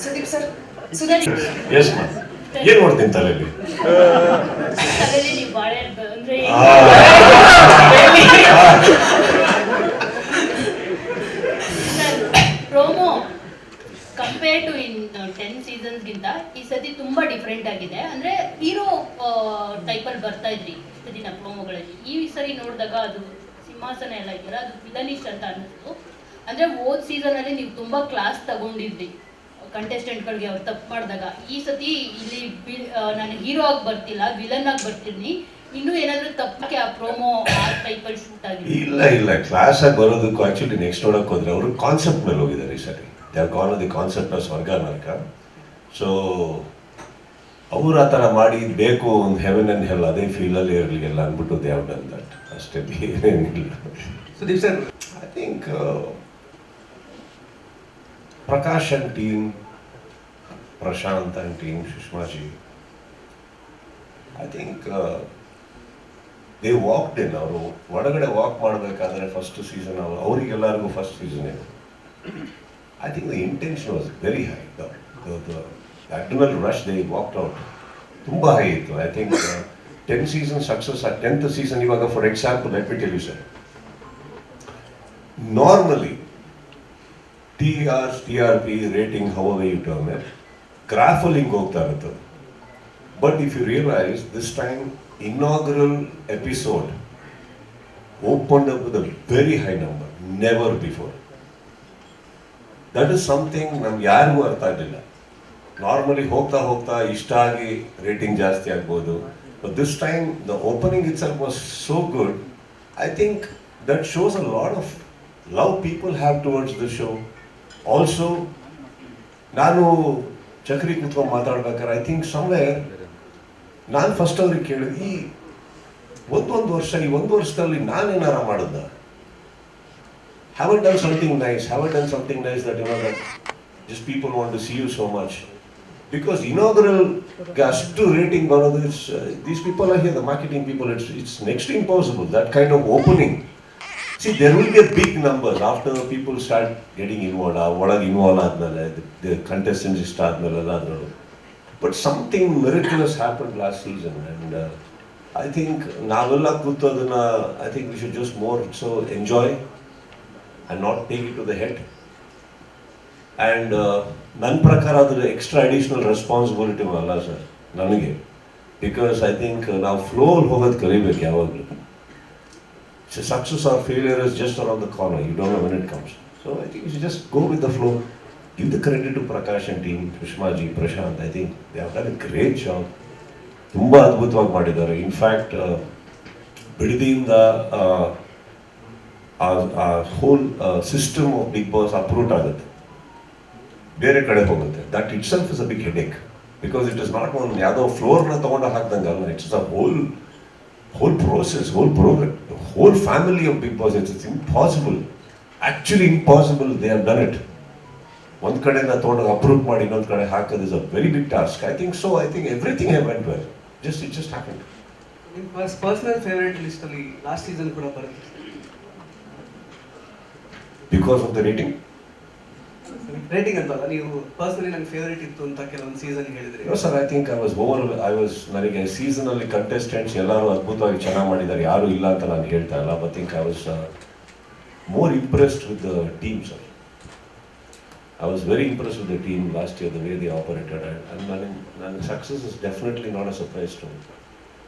ಸುದೀಪ್ ಸರ್, ಸುದೀಪ್ ಎಸ್ ಮಾ, ಏನ್ ಮಾಡ್ತೀನಿ ತಲೆಯಲ್ಲಿ? ತಲೆಯಲ್ಲಿ ನೀವು ಬಾಳೆ ಅಂದ್ರೆ ಪ್ರೋಮೋ ಕಂಪೇರ್ ಟು ಇನ್ 10 ಸೀಸನ್ಸ್ಗಿಂತ ಈ ಸತಿ ತುಂಬಾ ಡಿಫ್ರೆಂಟ್ ಆಗಿದೆ. ಅಂದ್ರೆ ಹೀರೋ ಟೈಪಲ್ಲಿ ಬರ್ತಾ ಇದ್ರಿ ಇಷ್ಟು ದಿನ ಪ್ರೋಮೋಗಳಲ್ಲಿ. ಈ ಸರಿ ನೋಡಿದಾಗ ಅದು ಸಿಂಹಾಸನ ಎಲ್ಲ ಇದೆಯಲ್ಲ, ಅದು ವಿಲನಿಸ್ಟ್ ಅಂತ ಅನ್ನಿಸ್ತು. ಅಂದ್ರೆ ಹೋದ್ ಸೀಸನ್ ಅಲ್ಲಿ ನೀವು ತುಂಬಾ ಕ್ಲಾಸ್ ತಗೊಂಡಿದ್ರಿ ಕಂಟೆಸ್ಟೆಂಟ್ಗಳಿಗೆ ಅವ್ರು ತಪ್ಪು ಮಾಡಿದಾಗ. ಈ ಸತಿ ಇಲ್ಲಿ ನಾನು ಹೀರೋ ಆಗಿ ಬರ್ತಿಲ್ಲ, ವಿಲನ್ ಆಗಿ ಬರ್ತೀನಿ. ಇನ್ನೂ ಏನಾದ್ರೂ ತಪ್ಪಕ್ಕೆ ಆ ಪ್ರೋಮೋ ಆ ಟೈಪಲ್ಲಿ ಶೂಟ್ ಆಗಿದೆ? ಇಲ್ಲ, ಕ್ಲಾಸ್ ಆಗಿ ಬರೋದಕ್ಕೂ ಆಕ್ಚುಲಿ ನೆಕ್ಸ್ಟ್ ನೋಡಕ್ ಹೋದ್ರೆ ಅವರು ಕಾನ್ಸೆಪ್ಟ್ ಮೇಲೆ ಹೋಗಿದ್ದಾರೆ ಈ ಸರಿ. They are gone the concept of ಸ್ವರ್ಗ ನರಕ. ಸೊ ಅವ್ರು ಆ ಥರ ಮಾಡಿ ಬೇಕು ಒಂದು ಹೆವೆನ್ ಅಂಡ್ ಹೆಲ್ ಅದೇ ಫೀಲಲ್ಲಿ ಇರಲಿಲ್ಲ ಅಂದ್ಬಿಟ್ಟು ದೇ ಹ್ಯಾವ್ ಡನ್ ದಟ್ ಅಷ್ಟೇ, ಏನಿಲ್ಲ. Sudeep sir, I think Prakash and team, Prashanth and team, Sushmaji, I think they walked in. ಅವರು ಒಳಗಡೆ ವಾಕ್ ಮಾಡಬೇಕಾದ್ರೆ ಫಸ್ಟ್ ಸೀಸನ್ ಅವರಿಗೆಲ್ಲರಿಗೂ ಫಸ್ಟ್ ಸೀಸನ್ ಇದೆ. I think the intention was very high. The adrenal rush they walked out ತುಂಬ ಹೈ ಇತ್ತು. I think 10 season success. 10th season ಇವಾಗ for example let me tell you sir, normally TRP rating however you term it, ಗ್ರಾಫಲ್ಲಿ ಹಿಂಗೆ ಹೋಗ್ತಾ ಇರುತ್ತೆ. But if you realise this time inaugural episode opened up with a very high number, never before. That is something ನಮ್ಗೆ ಯಾರಿಗೂ ಅರ್ಥ ಆಗಲಿಲ್ಲ. ನಾರ್ಮಲಿ ಹೋಗ್ತಾ ಇಷ್ಟ ಆಗಿ ರೇಟಿಂಗ್ ಜಾಸ್ತಿ ಆಗ್ಬೋದು. But this time the opening itself was so good. I think that shows a lot of love people have towards the show. Also ನಾನು ಚಕ್ರಿ ಕೂತ್ಕೊಂಡು ಮಾತಾಡ್ಬೇಕಾದ್ರೆ ಐ ಥಿಂಕ್ ಸಮ್ವೇರ್ ನಾನು ಫಸ್ಟ್ ಅವ್ರಿಗೆ ಕೇಳಿದೆ, ಈ ಒಂದು ವರ್ಷದಲ್ಲಿ ನಾನೇನಾರ ಮಾಡಿದ್ದ? Have I done something nice that you know that just people want to see you so much? Because ಇನಾಗ್ರಲ್ಗೆ ಅಷ್ಟು ರೇಟಿಂಗ್ ಬರೋದು, these people are here, the marketing people, it's next impossible that kind of opening. See, there will be a big numbers after people start getting involved. ಒಳಗೆ ಇನ್ವಾಲ್ವ್ ಆದ್ಮೇಲೆ, the contestants ಇಷ್ಟ ಆದ್ಮೇಲೆ ಎಲ್ಲ ಅದರಲ್ಲೂ. But something miraculous happened last season, and I think ನಾವೆಲ್ಲ ಕೂತೋದನ್ನ I think we should just more so enjoy and not take it to the head. And ನನ್ನ ಪ್ರಕಾರ ಅದರ ಎಕ್ಸ್ಟ್ರಾ ಅಡಿಷನಲ್ ರೆಸ್ಪಾನ್ಸಿಬಿಲಿಟಿ ಅಲ್ಲ ಸರ್ ನನಗೆ, ಬಿಕಾಸ್ ಐ ಥಿಂಕ್ ನಾವು ಫ್ಲೋಲ್ಲಿ ಹೋಗೋದು ಕಲಿಬೇಕು ಯಾವಾಗಲೂ. So success or failure is just around the corner. You don't know when it comes. So I think you should just go with the flow. Give the credit to Prakash and team, Sushma ji, Prashant. I think they have done a great job. ತುಂಬಾ ಅದ್ಭುತವಾಗಿ ಮಾಡಿದ್ದಾರೆ. ಇನ್ಫ್ಯಾಕ್ಟ್ ಬಿಡದಿಯಿಂದ ಆ whole system of Bigg Boss uproot ಆಗುತ್ತೆ. ಬೇರೆ ಕಡೆ ಹೋಗುತ್ತೆ. That itself is a big headache, because it is not ಒಂದು ಯಾವುದೋ ಫ್ಲೋರ್ನ ತೊಗೊಂಡು ಹಾಕ್ದಂಗೆ ಅಲ್ಲ, it's a whole process, whole program, the whole family of Bigg Boss. It's impossible, actually impossible. They have done it. One ಕಡೆಯಿಂದ ತೊಗೊಂಡು ಅಪ್ರೂವ್ ಮಾಡಿ ಇನ್ನೊಂದು ಕಡೆ ಹಾಕೋದು is a very big task. I think everything have went well. It just happened. ನಿಮ್ಮ ಪರ್ಸನಲ್ ಫೇವರೇಟ್ ಲಿಸ್ಟ್ ಅಲ್ಲಿ ಲಾಸ್ಟ್ ಸೀಸನ್ ಕೂಡ ಬರುತ್ತೆ because of the rating. Rating ಅಂತಲ್ಲ, ನೀವು ಪರ್ಸನಲಿ ನಂಗೆ ಫೇವರೇಟ್ ಇತ್ತು ಅಂತ ಕೆಲವೊಂದು ಸೀಸನ್ ಹೇಳಿದ್ರಿ. ಸರ್, ಐ ಥಿಂಕ್ ನನಗೆ ಸೀಸನ್ ಅಲ್ಲಿ ಕಂಟೆಸ್ಟೆಂಟ್ಸ್ ಎಲ್ಲರೂ ಅದ್ಭುತವಾಗಿ ಚೆನ್ನಾಗಿ ಮಾಡಿದ್ದಾರೆ, ಯಾರು ಇಲ್ಲ ಅಂತ ನಾನು ಹೇಳ್ತಾ ಇಲ್ಲ. But think I was more impressed with the team, sir. I was very impressed with the team last year, the way they operated, and success is definitely not a surprise to me.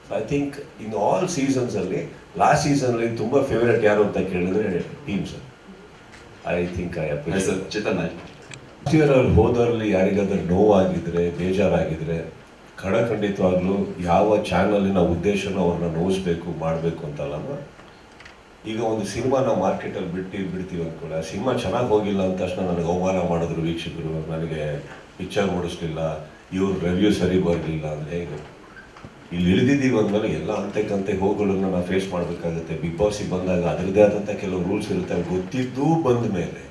So I think in all seasons alli, last season alli tumba favorite yaru anta kelidre team, sir. I think I appreciate. Sir, Chetan Last year ಅವ್ರು ಹೋದರಲ್ಲಿ ಯಾರಿಗಾದ್ರೂ ನೋವಾಗಿದ್ರೆ, ಬೇಜಾರಾಗಿದ್ರೆ, ಖಂಡಿತವಾಗ್ಲೂ ಯಾವ ಚಾನಲಿನ ಉದ್ದೇಶನೂ ಅವ್ರನ್ನ ನೋಯಿಸ್ಬೇಕು ಮಾಡಬೇಕು ಅಂತಲ್ಲ. ಈಗ ಒಂದು ಸಿನಿಮಾ ನಾವು ಮಾರ್ಕೆಟಲ್ಲಿ ಬಿಡ್ತೀವಿ ಅಂದ್ಕೊಳ್ಳಿ, ಆ ಸಿನಿಮಾ ಚೆನ್ನಾಗಿ ಹೋಗಿಲ್ಲ ಅಂತ ತಕ್ಷಣ ನನಗೆ ಅವಮಾನ ಮಾಡಿದ್ರು ವೀಕ್ಷಕರು, ನನಗೆ ಪಿಕ್ಚರ್ ಮೂಡಿಸ್ಲಿಲ್ಲ, ಇವ್ರ ರಿವ್ಯೂ ಸರಿ ಬರಲಿಲ್ಲ ಅಂದರೆ ಹೇಗೆ? ಇಲ್ಲಿ ಇಳಿದಿದ್ದೀವಿ ಅಂದಮೇಲೆ ಎಲ್ಲ ಅಂತೆ ಹೋಗೋಗಳನ್ನ ನಾವು ಫೇಸ್ ಮಾಡಬೇಕಾಗುತ್ತೆ. ಬಿಗ್ ಬಾಸಿಗೆ ಬಂದಾಗ ಅದರದ್ದೇ ಆದಂಥ ಕೆಲವು ರೂಲ್ಸ್ ಇರುತ್ತೆ. ಗೊತ್ತಿದ್ದು ಬಂದ ಮೇಲೆ,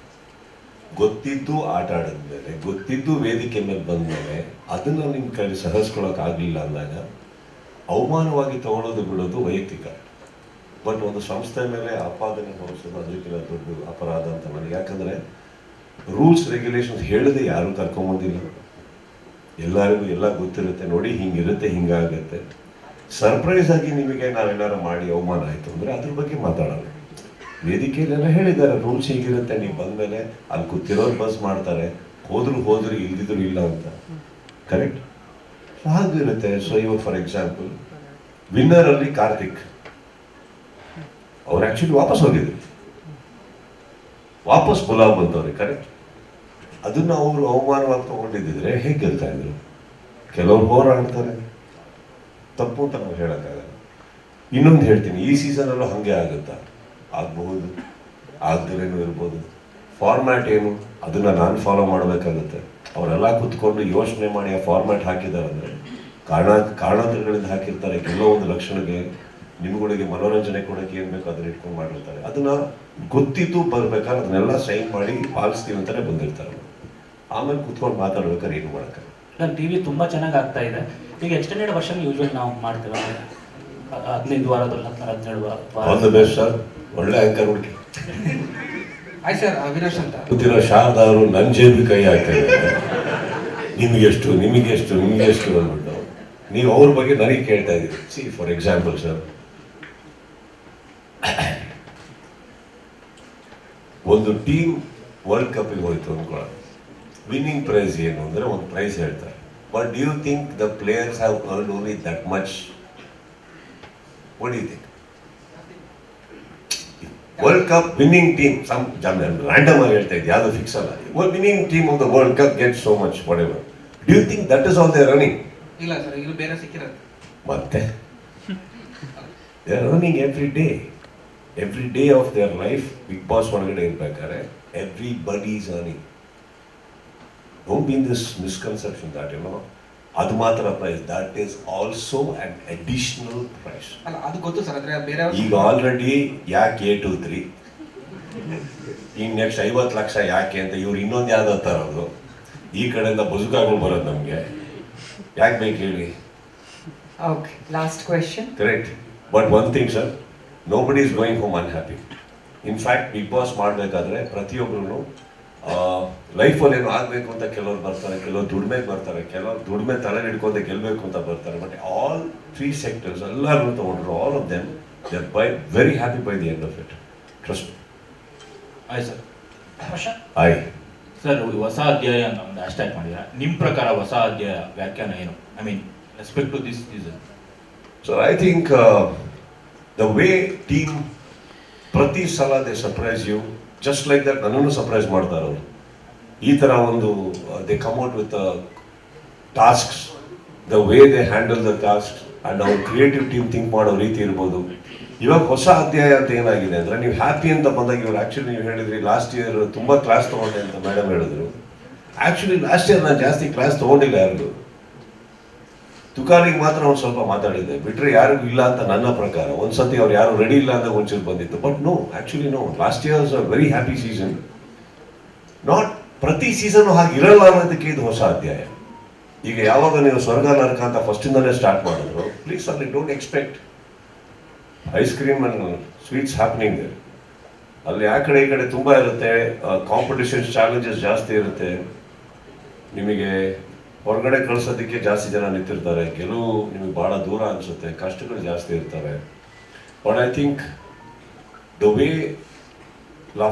ಗೊತ್ತಿದ್ದು ಆಟ ಆಡಿದ್ಮೇಲೆ, ಗೊತ್ತಿದ್ದು ವೇದಿಕೆ ಮೇಲೆ ಬಂದ ಮೇಲೆ ಅದನ್ನು ನಿಮ್ಮ ಕೈ ಸಹಿಸ್ಕೊಳ್ಳೋಕ್ಕಾಗಲಿಲ್ಲ ಅಂದಾಗ ಅವಮಾನವಾಗಿ ತಗೊಳ್ಳೋದು ಬಿಡೋದು ವೈಯಕ್ತಿಕ. ಬಟ್ ಒಂದು ಸಂಸ್ಥೆ ಮೇಲೆ ಆಪಾದನೆ ಹೊರಿಸೋದು ಅದಕ್ಕಿಂತ ದೊಡ್ಡ ಅಪರಾಧ ಅಂತ ನನಗೆ. ಯಾಕಂದರೆ ರೂಲ್ಸ್ ರೆಗ್ಯುಲೇಷನ್ಸ್ ಹೇಳದೆ ಯಾರೂ ಕರ್ಕೊಂಬಂದಿಲ್ಲ, ಎಲ್ಲರಿಗೂ ಎಲ್ಲ ಗೊತ್ತಿರುತ್ತೆ. ನೋಡಿ ಹಿಂಗಿರುತ್ತೆ, ಹಿಂಗಾಗುತ್ತೆ. ಸರ್ಪ್ರೈಸ್ ಆಗಿ ನಿಮಗೆ ನಾವೆಲ್ಲರೂ ಮಾಡಿ ಅವಮಾನ ಆಯಿತು ಅಂದರೆ ಅದ್ರ ಬಗ್ಗೆ ಮಾತಾಡೋಣ. ವೇದಿಕೆಯಲ್ಲೆಲ್ಲ ಹೇಳಿದ್ದಾರೆ ರೂಲ್ಸ್ ಹೀಗಿರುತ್ತೆ, ನೀವು ಬಂದಮೇಲೆ ಅಲ್ಲಿ ಕೂತಿರೋರು ಬಸ್ ಮಾಡ್ತಾರೆ, ಹೋದ್ರು ಇಲ್ದಿದ್ರು ಇಲ್ಲ ಅಂತ. ಕರೆಕ್ಟ್? ಹಾಗಿರುತ್ತೆ. ಸೊ ಇವಾಗ ಫಾರ್ ಎಕ್ಸಾಂಪಲ್ ವಿನ್ನರಲ್ಲಿ ಕಾರ್ತಿಕ್ ಅವ್ರು ಆ್ಯಕ್ಚುಲಿ ವಾಪಸ್ ಹೋಗಿದ್ರು, ವಾಪಸ್ ಪುಲಾವ್ ಬಂದವ್ರಿಗೆ. ಕರೆಕ್ಟ್? ಅದನ್ನು ಅವರು ಅವಮಾನವಾಗಿ ತಗೊಂಡಿದ್ದಿದ್ರೆ ಹೇಗೆ ಗೆಲ್ತಾ ಇದ್ರು? ಕೆಲವ್ರು ಹೋರಾಡ್ತಾರೆ, ತಪ್ಪು ಅಂತ ನಾವು ಹೇಳೋಕ್ಕಾಗಲ್ಲ. ಇನ್ನೊಂದು ಹೇಳ್ತೀನಿ, ಈ ಸೀಸನಲ್ಲೂ ಹಾಗೆ ಆಗುತ್ತಾ? ಆಗಬಹುದು, ಆಗದೇನೂ ಇರ್ಬೋದು. ಫಾರ್ಮ್ಯಾಟ್ ಏನು ಅದನ್ನು ನಾನು ಫಾಲೋ ಮಾಡಬೇಕಾಗುತ್ತೆ. ಅವರೆಲ್ಲ ಕೂತ್ಕೊಂಡು ಯೋಚನೆ ಮಾಡಿ ಆ ಫಾರ್ಮ್ಯಾಟ್ ಹಾಕಿದ್ದಾರೆ ಅಂದರೆ ಕಾರಣಾಂತರಗಳಿಂದ ಹಾಕಿರ್ತಾರೆ. ಕೆಲವೋ ಒಂದು ಲಕ್ಷಣಕ್ಕೆ ನಿಮ್ಗಳಿಗೆ ಮನೋರಂಜನೆ ಕೊಡೋಕೆ ಏನು ಬೇಕು ಅದನ್ನ ಇಟ್ಕೊಂಡು ಮಾಡಿರ್ತಾರೆ. ಅದನ್ನು ಗೊತ್ತಿದ್ದು ಬರ್ಬೇಕಾದ್ರೆ ಅದನ್ನೆಲ್ಲ ಸೈನ್ ಮಾಡಿ ಪಾಲಿಸ್ತೀವಿ ಅಂತಲೇ ಬಂದಿರ್ತಾರೆ. ಆಮೇಲೆ ಕೂತ್ಕೊಂಡು ಮಾತಾಡ್ಬೇಕಾದ್ರೆ ಏನು ಮಾಡೋಕ್ಕೆ ನನ್ನ ಟಿ ವಿ ತುಂಬ ಚೆನ್ನಾಗಿ ಆಗ್ತಾ ಇದೆ. ಈಗ ಎಕ್ಸ್ಟೆಂಡೆಡ್ ವರ್ಷನ್ ಯೂಶ್ವಲಿ ನಾವು ಮಾಡ್ತೇವೆ 15 ವಾರದಲ್ಲಿ 17 ವಾರ. ಆಲ್ ದ ಬೆಸ್ಟ್ ಸರ್, ಒಳ್ಳೆ ಆಂಕರ್ ಹುಡುಕಿ. ಆಯ್ತು ಸರ್, ಅವಿನಾಶ್ ಅಂತ ಗೊತ್ತಿರೋ ಶಾರದಾ ಅವರು ನನ್ನ ಜೇಬಿ ಕೈ ಹಾಕ್ತಾರೆ, ನಿಮಗೆಷ್ಟು ಅಂದ್ಬಿಟ್ಟು. ನೀವು ಅವ್ರ ಬಗ್ಗೆ ನನಗೆ ಕೇಳ್ತಾ ಇದ್ದೀರಿ. ಸಿ ಫಾರ್ ಎಕ್ಸಾಂಪಲ್ ಸರ್, ಒಂದು ಟೀಮ್ ವರ್ಲ್ಡ್ ಕಪ್ಪಿಗೆ ಹೋಯ್ತು ಅಂದ್ಕೊಳ್ಳೋಣ, ವಿನ್ನಿಂಗ್ ಪ್ರೈಸ್ ಏನು ಅಂದರೆ ಒಂದು ಪ್ರೈಸ್ ಹೇಳ್ತಾರೆ. But do you think the players have earned only that much? What do you think? World cup winning team, random ಆಗಿ ಹೇಳ್ತಾ ಇದ್ದೆ, ಯಾವುದು ಫಿಕ್ಸ್ ಅಲ್ಲ. Winning team of the world cup get so much whatever. Do you think that is all they running? ಇಲ್ಲ ಸರ್, ಈಗ ಬೇರೆ ಸಿಕ್ಕಿರೋದು ಮತ್ತೆ they are running every day of their life. Bigg Boss ಒಳಗಡೆ ಇರ್ಬೇಕಾದ್ರೆ everybody is earning. Don't be in this misconception that ಅದು ಮಾತ್ರ prize, that is also an additional prize. ಅಲ್ಲ, ಅದು ಗೊತ್ತು ಸರ್. ಆದರೆ ಬೇರೆ ಈಗ ಆಲ್ರೆಡಿ ಯಾಕೆ 823 ಈಗ ನೆಕ್ಸ್ಟ್ 50 ಲಕ್ಷ ಯಾಕೆ ಅಂತ ಇವ್ರು ಇನ್ನೊಂದು ಯಾವ್ದು ತರೋದು, ಈ ಕಡೆಯಿಂದ ಬಜುಕಾಗಳು ಬರೋದು ನಮಗೆ ಯಾಕೆ ಬೇಕು ಹೇಳಿ? Okay, last question. Correct. But one thing sir, nobody is going home unhappy. In fact Bigg Boss ಮಾಡಬೇಕಾದ್ರೆ ಪ್ರತಿಯೊಬ್ಬರು ಲೈಫಲ್ಲಿ ಏನು ಆಗಬೇಕು ಅಂತ ಕೆಲವ್ರು ಬರ್ತಾರೆ, ಕೆಲವರು ದುಡಿಮೆಗೆ ಬರ್ತಾರೆ, ಕೆಲವರು ದುಡಿಮೆ ತಲೆ ಹಿಡ್ಕೊಂಡೆ ಗೆಲ್ಲಬೇಕು ಅಂತ ಬರ್ತಾರೆ. ಬಟ್ ಆಲ್ 3 ಸೆಕ್ಟರ್ಸ್ ಎಲ್ಲರೂ ತಗೊಂಡ್ರು, all of them they are very happy by the end of it. Trust. ಆಯ್ತು ಸರ್. ಆಯ್ ಸರ್, ಹೊಸ ಅಧ್ಯಾಯ ಅಂತ ಒಂದು ಹ್ಯಾಶ್ಟ್ಯಾಗ್ ಮಾಡಿದ್ರೆ ನಿಮ್ಮ ಪ್ರಕಾರ ಹೊಸ ಅಧ್ಯಾಯ ವ್ಯಾಖ್ಯಾನ ಏನು? I mean respect to this season. So I think the way team ಪ್ರತಿ ಸಲ they surprise you, just like that ನನ್ನನ್ನು ಸರ್ಪ್ರೈಸ್ ಮಾಡ್ತಾರೆ ಅವರು. ಈ ಥರ ಒಂದು they come out with tasks, the way they handle the task and ಅವ್ರ ಕ್ರಿಯೇಟಿವ್ ಟೀಮ್ ಥಿಂಕ್ ಮಾಡೋ ರೀತಿ ಇರ್ಬೋದು. ಇವಾಗ ಹೊಸ ಅಧ್ಯಾಯ ಅಂತ ಏನಾಗಿದೆ ಅಂದರೆ, ನೀವು ಹ್ಯಾಪಿ ಅಂತ ಬಂದಾಗ ಇವರು ಆ್ಯಕ್ಚುಲಿ ನೀವು ಹೇಳಿದ್ರಿ ಲಾಸ್ಟ್ ಇಯರ್ ತುಂಬ ಕ್ಲಾಸ್ ತೊಗೊಂಡೆ ಅಂತ ಮೇಡಮ್ ಹೇಳಿದ್ರು. ಆಕ್ಚುಲಿ ಲಾಸ್ಟ್ ಇಯರ್ ನಾನು ಜಾಸ್ತಿ ಕ್ಲಾಸ್ ತಗೊಂಡಿಲ್ಲ ಯಾರಿಗೂ. ತುಕಾಲಿಗೆ ಮಾತ್ರ ಒಂದು ಸ್ವಲ್ಪ ಮಾತಾಡಿದ್ದೆ, ಬಿಟ್ರೆ ಯಾರಿಗೂ ಇಲ್ಲ ಅಂತ ನನ್ನ ಪ್ರಕಾರ. ಒಂದ್ಸತಿ ಅವ್ರು ಯಾರು ರೆಡಿ ಇಲ್ಲ ಅಂತ ಒಂಚೂರು ಬಂದಿತ್ತು. But no, actually no, last year was a very happy season. Not ಪ್ರತಿ ಸೀಸನ್ ಹಾಗಿರಲ್ಲ ಅನ್ನೋದಕ್ಕೆ ಇದು ಹೊಸ ಅಧ್ಯಾಯ. ಈಗ ಯಾವಾಗ ನೀವು ಸ್ವರ್ಗ ನರಕ ಅಂತ ಫಸ್ಟಿಂದಲೇ ಸ್ಟಾರ್ಟ್ ಮಾಡಿದ್ರು, ಪ್ಲೀಸ್ ಅಲ್ಲಿ don't expect ice cream and sweets happening. ಅಲ್ಲಿ ಆ ಕಡೆ ಈ ಕಡೆ ತುಂಬ ಇರುತ್ತೆ, ಕಾಂಪಿಟಿಷನ್ಸ್ ಚಾಲೆಂಜಸ್ ಜಾಸ್ತಿ ಇರುತ್ತೆ. ನಿಮಗೆ ಹೊರಗಡೆ ಕಳ್ಸೋದಕ್ಕೆ ಜಾಸ್ತಿ ಜನ ನಿಂತಿರ್ತಾರೆ, ಗೆಲುವು ನಿಮಗೆ ಭಾಳ ದೂರ ಅನಿಸುತ್ತೆ, ಕಷ್ಟಗಳು ಜಾಸ್ತಿ ಇರ್ತಾರೆ. But I think the way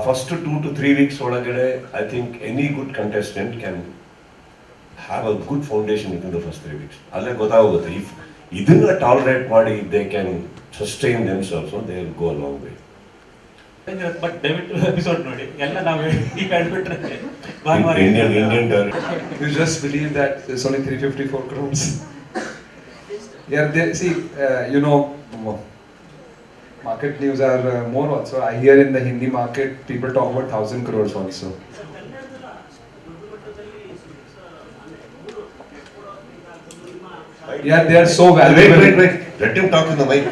first 2 to 3 weeks ಒಳಗಡೆ I think any good contestant can have a good foundation with in the first 3 weeks. ಅಲ್ಲೇ ಗೊತ್ತಾಗುತ್ತೆ, ಇಫ್ ಇದನ್ನ ಟಾಲರೇಟ್ ಮಾಡಿ they can sustain themselves, they will go a long way. But ದಯವಿಟ್ಟು ಎಪಿಸೋಡ್ ನೋಡಿ, ಎಲ್ಲ ನಾವು ಈಗ ಹೇಳ್ಬಿಟ್ರೆ Indian You just believe that there's only 354 crores. Yeah, they, see, you know, market news are more also. I hear in the Hindi market, people talk about 1,000 crores also. Yeah, they are so valuable. Wait. Let him talk in the mic.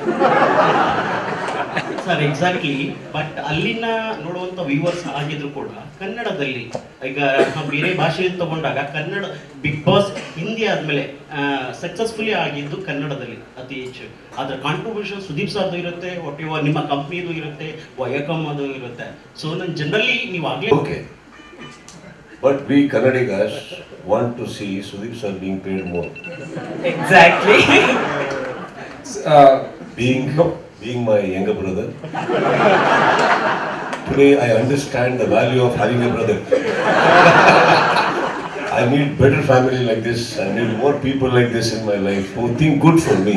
Sir exactly. But ಅಲ್ಲಿನ ನೋಡುವಂಥ ವ್ಯೂವರ್ಸ್ ಆಗಿದ್ರು ಕೂಡ ಕನ್ನಡದಲ್ಲಿ ಈಗ ಬೇರೆ ಭಾಷೆಯಲ್ಲಿ ತಗೊಂಡಾಗ ಕನ್ನಡ ಬಿಗ್ ಬಾಸ್ ಹಿಂದಿ ಆದಮೇಲೆ ಸಕ್ಸಸ್ಫುಲಿ ಆಗಿದ್ದು ಕನ್ನಡದಲ್ಲಿ ಅತಿ ಹೆಚ್ಚು. ಅದರ ಕಾಂಟ್ರಿಬ್ಯೂಷನ್ ಸುದೀಪ್ ಸರ್ದು ಇರುತ್ತೆ, ಒಟ್ಟಿಗೆ ನಿಮ್ಮ ಕಂಪ್ನಿದು ಇರುತ್ತೆ, ವಯಕಮ್ ಅದು ಇರುತ್ತೆ. ಸೊ ನಾನು ಜನರಲಿ ನೀವು ಆಗಲೇ Okay. But we Kannadigas want to see Sudeep sir being paid more. Exactly. Being my younger brother, today I understand the value of having a brother. I need better family like this. I need more people like this in my life who think good for me.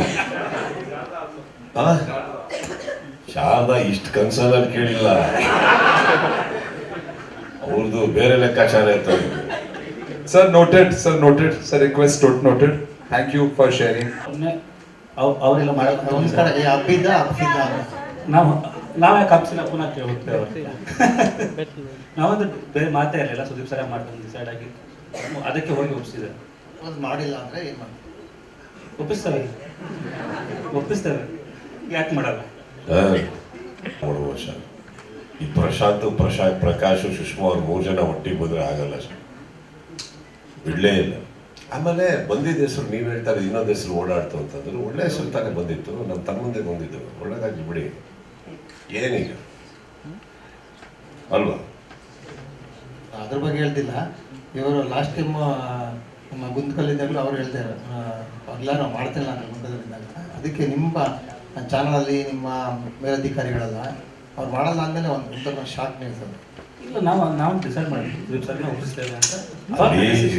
Sharada ಇಷ್ಟು ಕನ್ಸರ್ನ್ ಕೇಳಿಲ್ಲ, ಅವ್ರದ್ದು ಬೇರೆ ಲೆಕ್ಕಾಚಾರ ಇರ್ತದೆ. Sir, noted. Sir, request noted. Thank you for sharing. ಅವರೆಲ್ಲ ನಾವು ಯಾಕೆ ಹಬ್ಸಿಲ್ಲ ಪುನಃ ಹೋಗ್ತೇವೆ. ನಾವಂದು ಬೇರೆ ಮಾತೇ ಇರಲಿಲ್ಲ, ಸುದೀಪ್ ಸರ ಮಾಡ್ಕೊಂಡು ಡಿಸೈಡ್ ಆಗಿ ಅದಕ್ಕೆ ಹೋಗಿ ಒಪ್ಪಿಸಿದೆ. ಮಾಡಿಲ್ಲ ಅಂದ್ರೆ ಏನು ಮಾಡಿ ಒಪ್ಪಿಸ್ತೇವೆ, ಯಾಕೆ ಮಾಡಲ್ಲ? ವರ್ಷ ಈ ಪ್ರಕಾಶ್ ಸುಷ್ಮಾ ಅವ್ರು 3 ಜನ ಒಟ್ಟಿಗೆ ಬಂದ್ರೆ ಆಗಲ್ಲ ಸರ್, ಬಿಡ್ಲೇ ಇಲ್ಲ. ಆಮೇಲೆ ಬಂದಿದ್ದ ಹೆಸರು ನೀವು ಹೇಳ್ತಾರೆ, ಇನ್ನೊಂದು ಹೆಸರು ಓಡಾಡ್ತು ಅಂತಂದ್ರೆ ಒಳ್ಳೆ ಹೆಸರು ತಾನೇ ಬಂದಿತ್ತು, ನಮ್ಮ ತಮ್ಮಂದೇ ಬಂದಿದ್ದು, ಒಳ್ಳೇದಾಗಿ ಬಿಡಿ, ಏನೀಗ ಅಲ್ವಾ? ಅದ್ರ ಬಗ್ಗೆ ಹೇಳ್ತಿಲ್ಲ. ಇವರು ಲಾಸ್ಟ್ ಟೈಮ್ ನಮ್ಮ ಗುಂತ್ಕಲ್ಲಿದ್ದಾಗಲೂ ಅವ್ರು ಹೇಳ್ತಾರೆ, ಎಲ್ಲ ನಾವು ಮಾಡ್ತಿಲ್ಲ ಅಂತ ಗುಂತ್ಕಲ್ಲಿದ್ದಾಗ. ಅದಕ್ಕೆ ನಿಮ್ಮ ಚಾನಲಲ್ಲಿ ನಿಮ್ಮ ಮೇಲಧಿಕಾರಿಗಳೆಲ್ಲ ಅವ್ರು ಮಾಡಲ್ಲ ಅಂದಮೇಲೆ ಒಂದು ಶಾಕ್ ನ್ಯೂಸ್ ಅದು. ಇಲ್ಲ, ನಾವು ಡಿಸೈಡ್ ಮಾಡಿದ್ವಿ ಸುದೀಪ್ ಸರ್ನ ಒಪ್ಪಿಸ್ತೇವೆ ಅಂತ.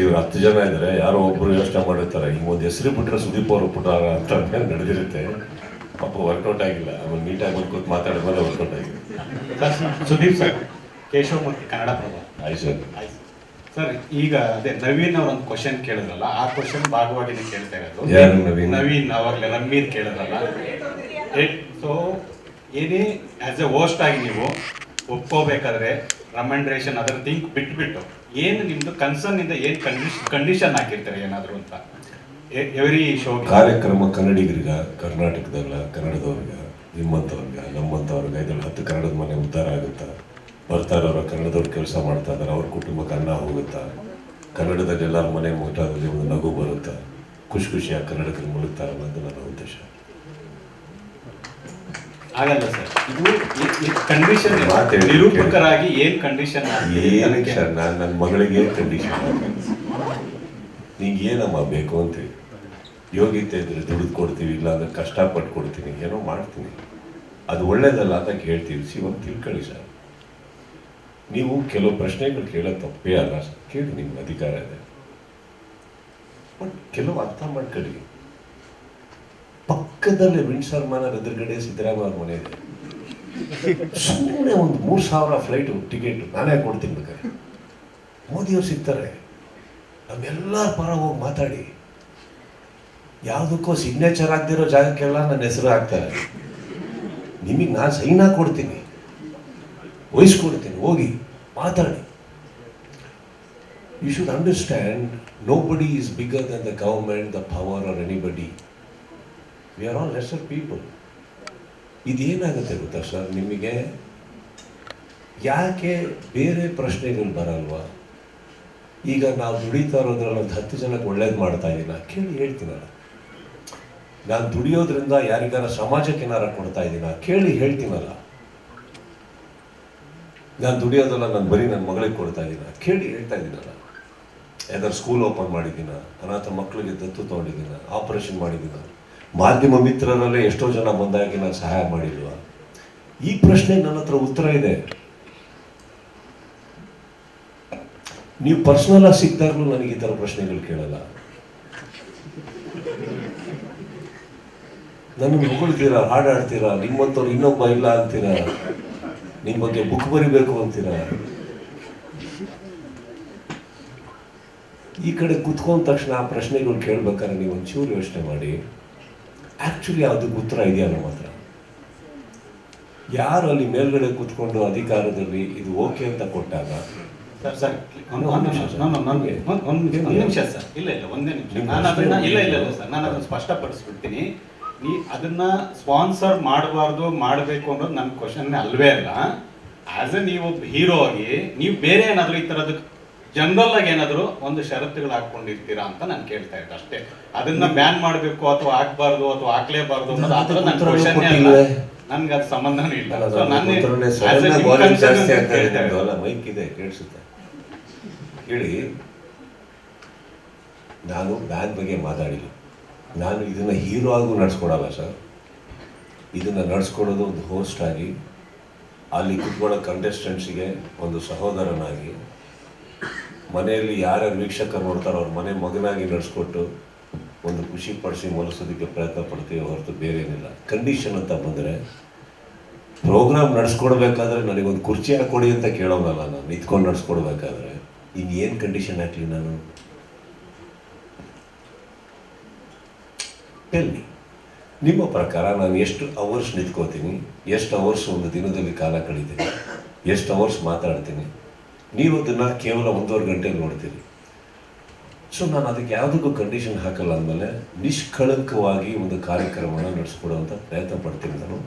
ಇವ್ರು 10 ಜನ ಇದ್ದಾರೆ, ಯಾರೋ ಒಬ್ರು ಯೋಚನೆ ಮಾಡಿರ್ತಾರೆ, ಈಗ ಒಂದು ಹೆಸರು ಬಿಟ್ಟರೆ ಸುದೀಪ್ ಅವರು ಪುಟಾರ ಅಂತ ನಡೆದಿರುತ್ತೆ. ಪಾಪ ವರ್ಕೌಟ್ ಆಗಿಲ್ಲ, ಆಮೇಲೆ ನೀಟಾಗಿ ಬಂದ್ಕೊತ್ ಮಾತಾಡಿದ್ಮೇಲೆ ವರ್ಕೌಟ್ ಆಗಿದೆ. ಸುದೀಪ್ ಸರ್, ಕೇಶವಮೂರ್ತಿ, ಕನ್ನಡಪ್ರಭ. ಆಯ್ತು ಸರ್. ಸರ್, ಈಗ ಅದೇ ನವೀನ್ ಅವ್ರ ಒಂದು ಕ್ವಶನ್ ಕೇಳಿದ್ರಲ್ಲ, ಆ ಕ್ವಶನ್ ಭಾಗವಾಗಿ ನೀವು ಕೇಳ್ತಾ ಇರೋದು. ಯಾರು ನವೀನ್ ಅವಾಗಲೇ ರಣವೀರ್ ಕೇಳಿದ್ರಲ್ಲ. ಸೊ ಏನೇ ಆಸ್ ಎ ಹೋಸ್ಟ್ ಆಗಿ ನೀವು ಒಪ್ಕೋಬೇಕಾದ್ರೆ ರೆಕಮೆಂಡೇಶನ್ ಅದರ ಥಿಂಕ್ ಬಿಟ್ಬಿಟ್ಟು ಏನು ನಿಮ್ದು ಕನ್ಸರ್ನ್ ಇಂದ ಏನು ಕಂಡೀಷನ್ ಹಾಕಿರ್ತಾರೆ ಏನಾದ್ರು ಅಂತ ಎವ್ರಿ ಶೋ ಕಾರ್ಯಕ್ರಮ ಕನ್ನಡಿಗರಿಗ, ಕರ್ನಾಟಕದಲ್ಲ ಕನ್ನಡದವ್ರಿಗ, ನಿಮ್ಮಂಥವ್ರಿಗ, ನಮ್ಮಂಥವ್ರಿಗ, ಇದ್ರಲ್ಲಿ 10 ಕನ್ನಡದ ಮನೆ ಉದ್ಧಾರ ಆಗುತ್ತಾ? ಬರ್ತಾ ಇರೋರು ಕನ್ನಡದವ್ರು ಕೆಲಸ ಮಾಡ್ತಾ ಇದ್ದಾರೆ, ಅವ್ರ ಕುಟುಂಬಕ್ಕೆ ಅನ್ನ ಹೋಗುತ್ತಾ? ಕನ್ನಡದಲ್ಲಿ ಎಲ್ಲರ ಮನೆ ಮುಟಾದಲ್ಲಿ ಒಂದು ನಗು ಬರುತ್ತಾ? ಖುಷಿಯಾಗಿ ಕನ್ನಡದಲ್ಲಿ ಮುಳುಗ್ತಾರೆ ಅನ್ನೋದು ನನ್ನ ಉದ್ದೇಶ. ಆಗಲ್ಲ ಸರ್, ಇದು ಕಂಡೀಷನ್ ನಿರೂಪಕರಾಗಿ ಏನ್ ಕಂಡೀಷನ್ ಏನಕ್ಕೆ ಸರ್? ನನ್ನ ಮಗಳಿಗೆ ಕಂಡೀಷನ್ ನಿಂಗೆ ಏನಮ್ಮ ಬೇಕು ಅಂತೇಳಿ, ಯೋಗ್ಯತೆ ಇದ್ರೆ ದುಡಿದು ಕೊಡ್ತೀವಿ, ಇಲ್ಲ ಅಂದ್ರೆ ಕಷ್ಟಪಟ್ಟು ಕೊಡ್ತೀನಿ, ಏನೋ ಮಾಡ್ತೀನಿ, ಅದು ಒಳ್ಳೇದಲ್ಲ ಅಂತ ಕೇಳ್ತೀವಿ. ಇವಾಗ ತಿಳ್ಕೊಳ್ಳಿ ಸರ್, ನೀವು ಕೆಲವು ಪ್ರಶ್ನೆಗಳು ಕೇಳೋದು ತಪ್ಪೇ ಅಲ್ಲ ಸರ್, ಕೇಳಿ, ನಿಮ್ಗೆ ಅಧಿಕಾರ ಇದೆ. ಬಟ್ ಕೆಲವು ಅರ್ಥ ಮಾಡ್ಕೊಳ್ಳಿ, ಪಕ್ಕದಲ್ಲೇ ವಿಂಡ್ಸರ್ ಮಾನರ್ ಎದುರುಗಡೆ ಸಿದ್ದರಾಮಯ್ಯ ಅವ್ರ ಮನೆ ಇದೆ. ಸುಮ್ಮನೆ ಒಂದು 3,000 ಫ್ಲೈಟು ಟಿಕೆಟ್ ನಾನೇ ಕೊಡ್ತೀನಿ ಬೇಕಾದ್ರೆ. ಮೋದಿಯವ್ರು ಸಿಗ್ತಾರೆ, ನಮ್ಮೆಲ್ಲರ ಪರ ಹೋಗಿ ಮಾತಾಡಿ, ಯಾವುದಕ್ಕೋ ಸಿಗ್ನೇಚರ್ ಆಗದಿರೋ ಜಾಗಕ್ಕೆಲ್ಲ ನನ್ನ ಹೆಸರು ಹಾಕ್ತಾರೆ. ನಿಮಗೆ ನಾನು ಸೈನ್ ಕೊಡ್ತೀನಿ, ವಹಿಸ್ಕೊಡ್ತೀನಿ, ಹೋಗಿ ಮಾತಾಡಿ. You should understand, nobody is bigger than the government, the power or anybody. We are all lesser people. ಇದೇನಾಗುತ್ತೆ ಗೊತ್ತಾ ಸರ್, ನಿಮಗೆ ಯಾಕೆ ಬೇರೆ ಪ್ರಶ್ನೆಗಳು ಬರಲ್ವಾ? ಈಗ ನಾವು ದುಡಿತಾ ಇರೋದ್ರಲ್ಲಿ ಒಂದು 10 ಜನಕ್ಕೆ ಒಳ್ಳೇದು ಮಾಡ್ತಾ ಇದ್ದೀನ ಕೇಳಿ ಹೇಳ್ತೀನಲ್ಲ. ನಾನು ದುಡಿಯೋದ್ರಿಂದ ಯಾರಿಗಾರ ಸಮಾಜಕ್ಕೆ ಏನಾರ ಕೊಡ್ತಾ ಇದ್ದೀನ ಕೇಳಿ ಹೇಳ್ತೀನಲ್ಲ. ನಾನು ದುಡಿಯೋದಲ್ಲ, ನಾನು ಬರೀ ನನ್ನ ಮಗಳಿಗೆ ಕೊಡ್ತಾ ಇದ್ದೀನ ಕೇಳಿ ಹೇಳ್ತಾ ಇದ್ದೀನಲ್ಲ. ಯಾವ್ದಾರು ಸ್ಕೂಲ್ ಓಪನ್ ಮಾಡಿದ್ದೀನ, ಅನಾಥ ಮಕ್ಕಳಿಗೆ ದತ್ತು ತೊಗೊಂಡಿದ್ದೀನ, ಆಪರೇಷನ್ ಮಾಡಿದ್ದೀನ, ಮಾಧ್ಯಮ ಮಿತ್ರರಲ್ಲೇ ಎಷ್ಟೋ ಜನ ಬಂದಾಗಿ ನಾನು ಸಹಾಯ ಮಾಡಿಲ್ವಾ? ಈ ಪ್ರಶ್ನೆ ನನ್ನ ಹತ್ರ ಉತ್ತರ ಇದೆ. ನೀವು ಪರ್ಸನಲ್ ಆಗಿ ಸಿಕ್ತಾಗ್ಲೂ ನನಗೆ ಈ ಥರ ಪ್ರಶ್ನೆಗಳು ಕೇಳಲ್ಲ. ನನಗೆ ಹೊಗಳ್ತೀರಾ, ಹಾಡಾಡ್ತೀರಾ, ನಿಮ್ಮಂಥವ್ರು ಇನ್ನೊಬ್ಬ ಇಲ್ಲ ಅಂತೀರಾ, ನಿಮ್ಮ ಬಗ್ಗೆ ಬುಕ್ ಬರಿಬೇಕು ಅಂತೀರಾ. ಈ ಕಡೆ ಕುತ್ಕೊಂಡ ತಕ್ಷಣ ಆ ಪ್ರಶ್ನೆಗಳು ಕೇಳ್ಬೇಕಾದ್ರೆ ನೀವು ಒಂಚೂರು ಯೋಚನೆ ಮಾಡಿ, ಆಕ್ಚುಲಿ ಅದಕ್ಕೆ ಉತ್ತರ ಇದೆಯಾ ನಮ್ಮ ಹತ್ರ? ಯಾರು ಅಲ್ಲಿ ಮೇಲ್ಗಡೆ ಕೂತ್ಕೊಂಡು ಅಧಿಕಾರದಲ್ಲಿ ಇದು ಓಕೆ ಅಂತ ಕೊಟ್ಟಾಗ ಒಂದು ನಿಮಿಷ ಸರ್, ಇಲ್ಲ ಒಂದೇ ನಿಮಿಷ, ನಾನು ಅದನ್ನ ಇಲ್ಲ ಸರ್, ನಾನು ಅದನ್ನ ಸ್ಪಷ್ಟಪಡಿಸ್ಬಿಡ್ತೀನಿ. ಅದನ್ನ ಸ್ಪಾನ್ಸರ್ ಮಾಡಬಾರ್ದು ಮಾಡಬೇಕು ಅನ್ನೋದು ನನ್ನ ಕ್ವಶನ್ ಅಲ್ವೇ ಅಲ್ಲ. ಆಸ್ ಎ ನೀವು ಹೀರೋ ಆಗಿ ನೀವು ಬೇರೆ ಏನಾದ್ರು ಈ ತರದ್ದು ಜನರಲ್ ಆಗಿ ಏನಾದ್ರು ಒಂದು ಷರತ್ತುಗಳು ಹಾಕೊಂಡಿರ್ತೀರಾ ಅಂತ ನಾನು ಕೇಳ್ತಾ ಇದ್ದೆ ಅಷ್ಟೇ. ಅದನ್ನ ಬ್ಯಾನ್ ಮಾಡಬೇಕು ಅಥವಾ ಹಾಕ್ಬಾರ್ದು ಅಥವಾ ಹಾಕ್ಲೇಬಾರ್ದು ಅನ್ನೋದು ಆ ಥರ ನನ್ನ ಕ್ವಶನ್ ಅಲ್ಲ, ನನ್ಗೆ ಅದು ಸಂಬಂಧನೂ ಇಲ್ಲ. ಮೈಕ್ ಇದೆ, ಕೇಳಿಸುತ್ತೆ ಹೇಳಿ. ನಾನು ಬ್ಯಾನ್ ಬಗ್ಗೆ ಮಾತಾಡಿಲ್ಲ. ನಾನು ಇದನ್ನ ಹೀರೋ ಆಗೂ ನಡ್ಸ್ಕೊಡಲ್ಲ ಸರ್. ಇದನ್ನ ನಡ್ಸ್ಕೊಡೋದು ಒಂದು ಹೋಸ್ಟ್ ಆಗಿ, ಅಲ್ಲಿ ಕುತ್ಕೊಳ್ಳೋ ಕಂಟೆಸ್ಟೆಂಟ್ಸಿಗೆ ಒಂದು ಸಹೋದರನಾಗಿ, ಮನೆಯಲ್ಲಿ ಯಾರ್ಯಾರು ವೀಕ್ಷಕರು ನೋಡ್ತಾರೋ ಅವ್ರ ಮನೆ ಮಗನಾಗಿ ನಡೆಸ್ಕೊಟ್ಟು ಒಂದು ಖುಷಿ ಪಡಿಸಿ ಮಲಸೋದಕ್ಕೆ ಪ್ರಯತ್ನ ಪಡ್ತೀವಿ ಹೊರತು ಬೇರೆ ಏನಿಲ್ಲ. ಕಂಡೀಷನ್ ಅಂತ ಬಂದರೆ, ಪ್ರೋಗ್ರಾಮ್ ನಡೆಸ್ಕೊಡ್ಬೇಕಾದ್ರೆ ನನಗೊಂದು ಕುರ್ಚಿ ಹಾಕೊಡಿ ಅಂತ ಕೇಳೋನಲ್ಲ ನಾನು. ನಿಂತ್ಕೊಂಡು ನಡೆಸ್ಕೊಡ್ಬೇಕಾದ್ರೆ ಇನ್ನೇನು ಕಂಡೀಷನ್ ಹಾಕಲಿ ನಾನು? ಎಲ್ಲಿ ನಿಮ್ಮ ಪ್ರಕಾರ ನಾನು ಎಷ್ಟು ಅವರ್ಸ್ ನಿಂತ್ಕೋತೀನಿ, ಎಷ್ಟು ಅವರ್ಸ್ ಒಂದು ದಿನದಲ್ಲಿ ಕಾಲ ಕಳೀತೀನಿ, ಎಷ್ಟು ಅವರ್ಸ್ ಮಾತಾಡ್ತೀನಿ? ನೀವು ಅದನ್ನು ಕೇವಲ 1.5 ಗಂಟೆ ನೋಡ್ತೀರಿ. ಸೊ ನಾನು ಅದಕ್ಕೆ ಯಾವುದಕ್ಕೂ ಕಂಡೀಷನ್ ಹಾಕಲ್ಲ. ಅಂದಮೇಲೆ ನಿಷ್ಕಳಂಕವಾಗಿ ಒಂದು ಕಾರ್ಯಕ್ರಮನ ನಡೆಸ್ಕೊಡುವಂಥ ಪ್ರಯತ್ನ ಪಡ್ತೀನಿ ನಾನು,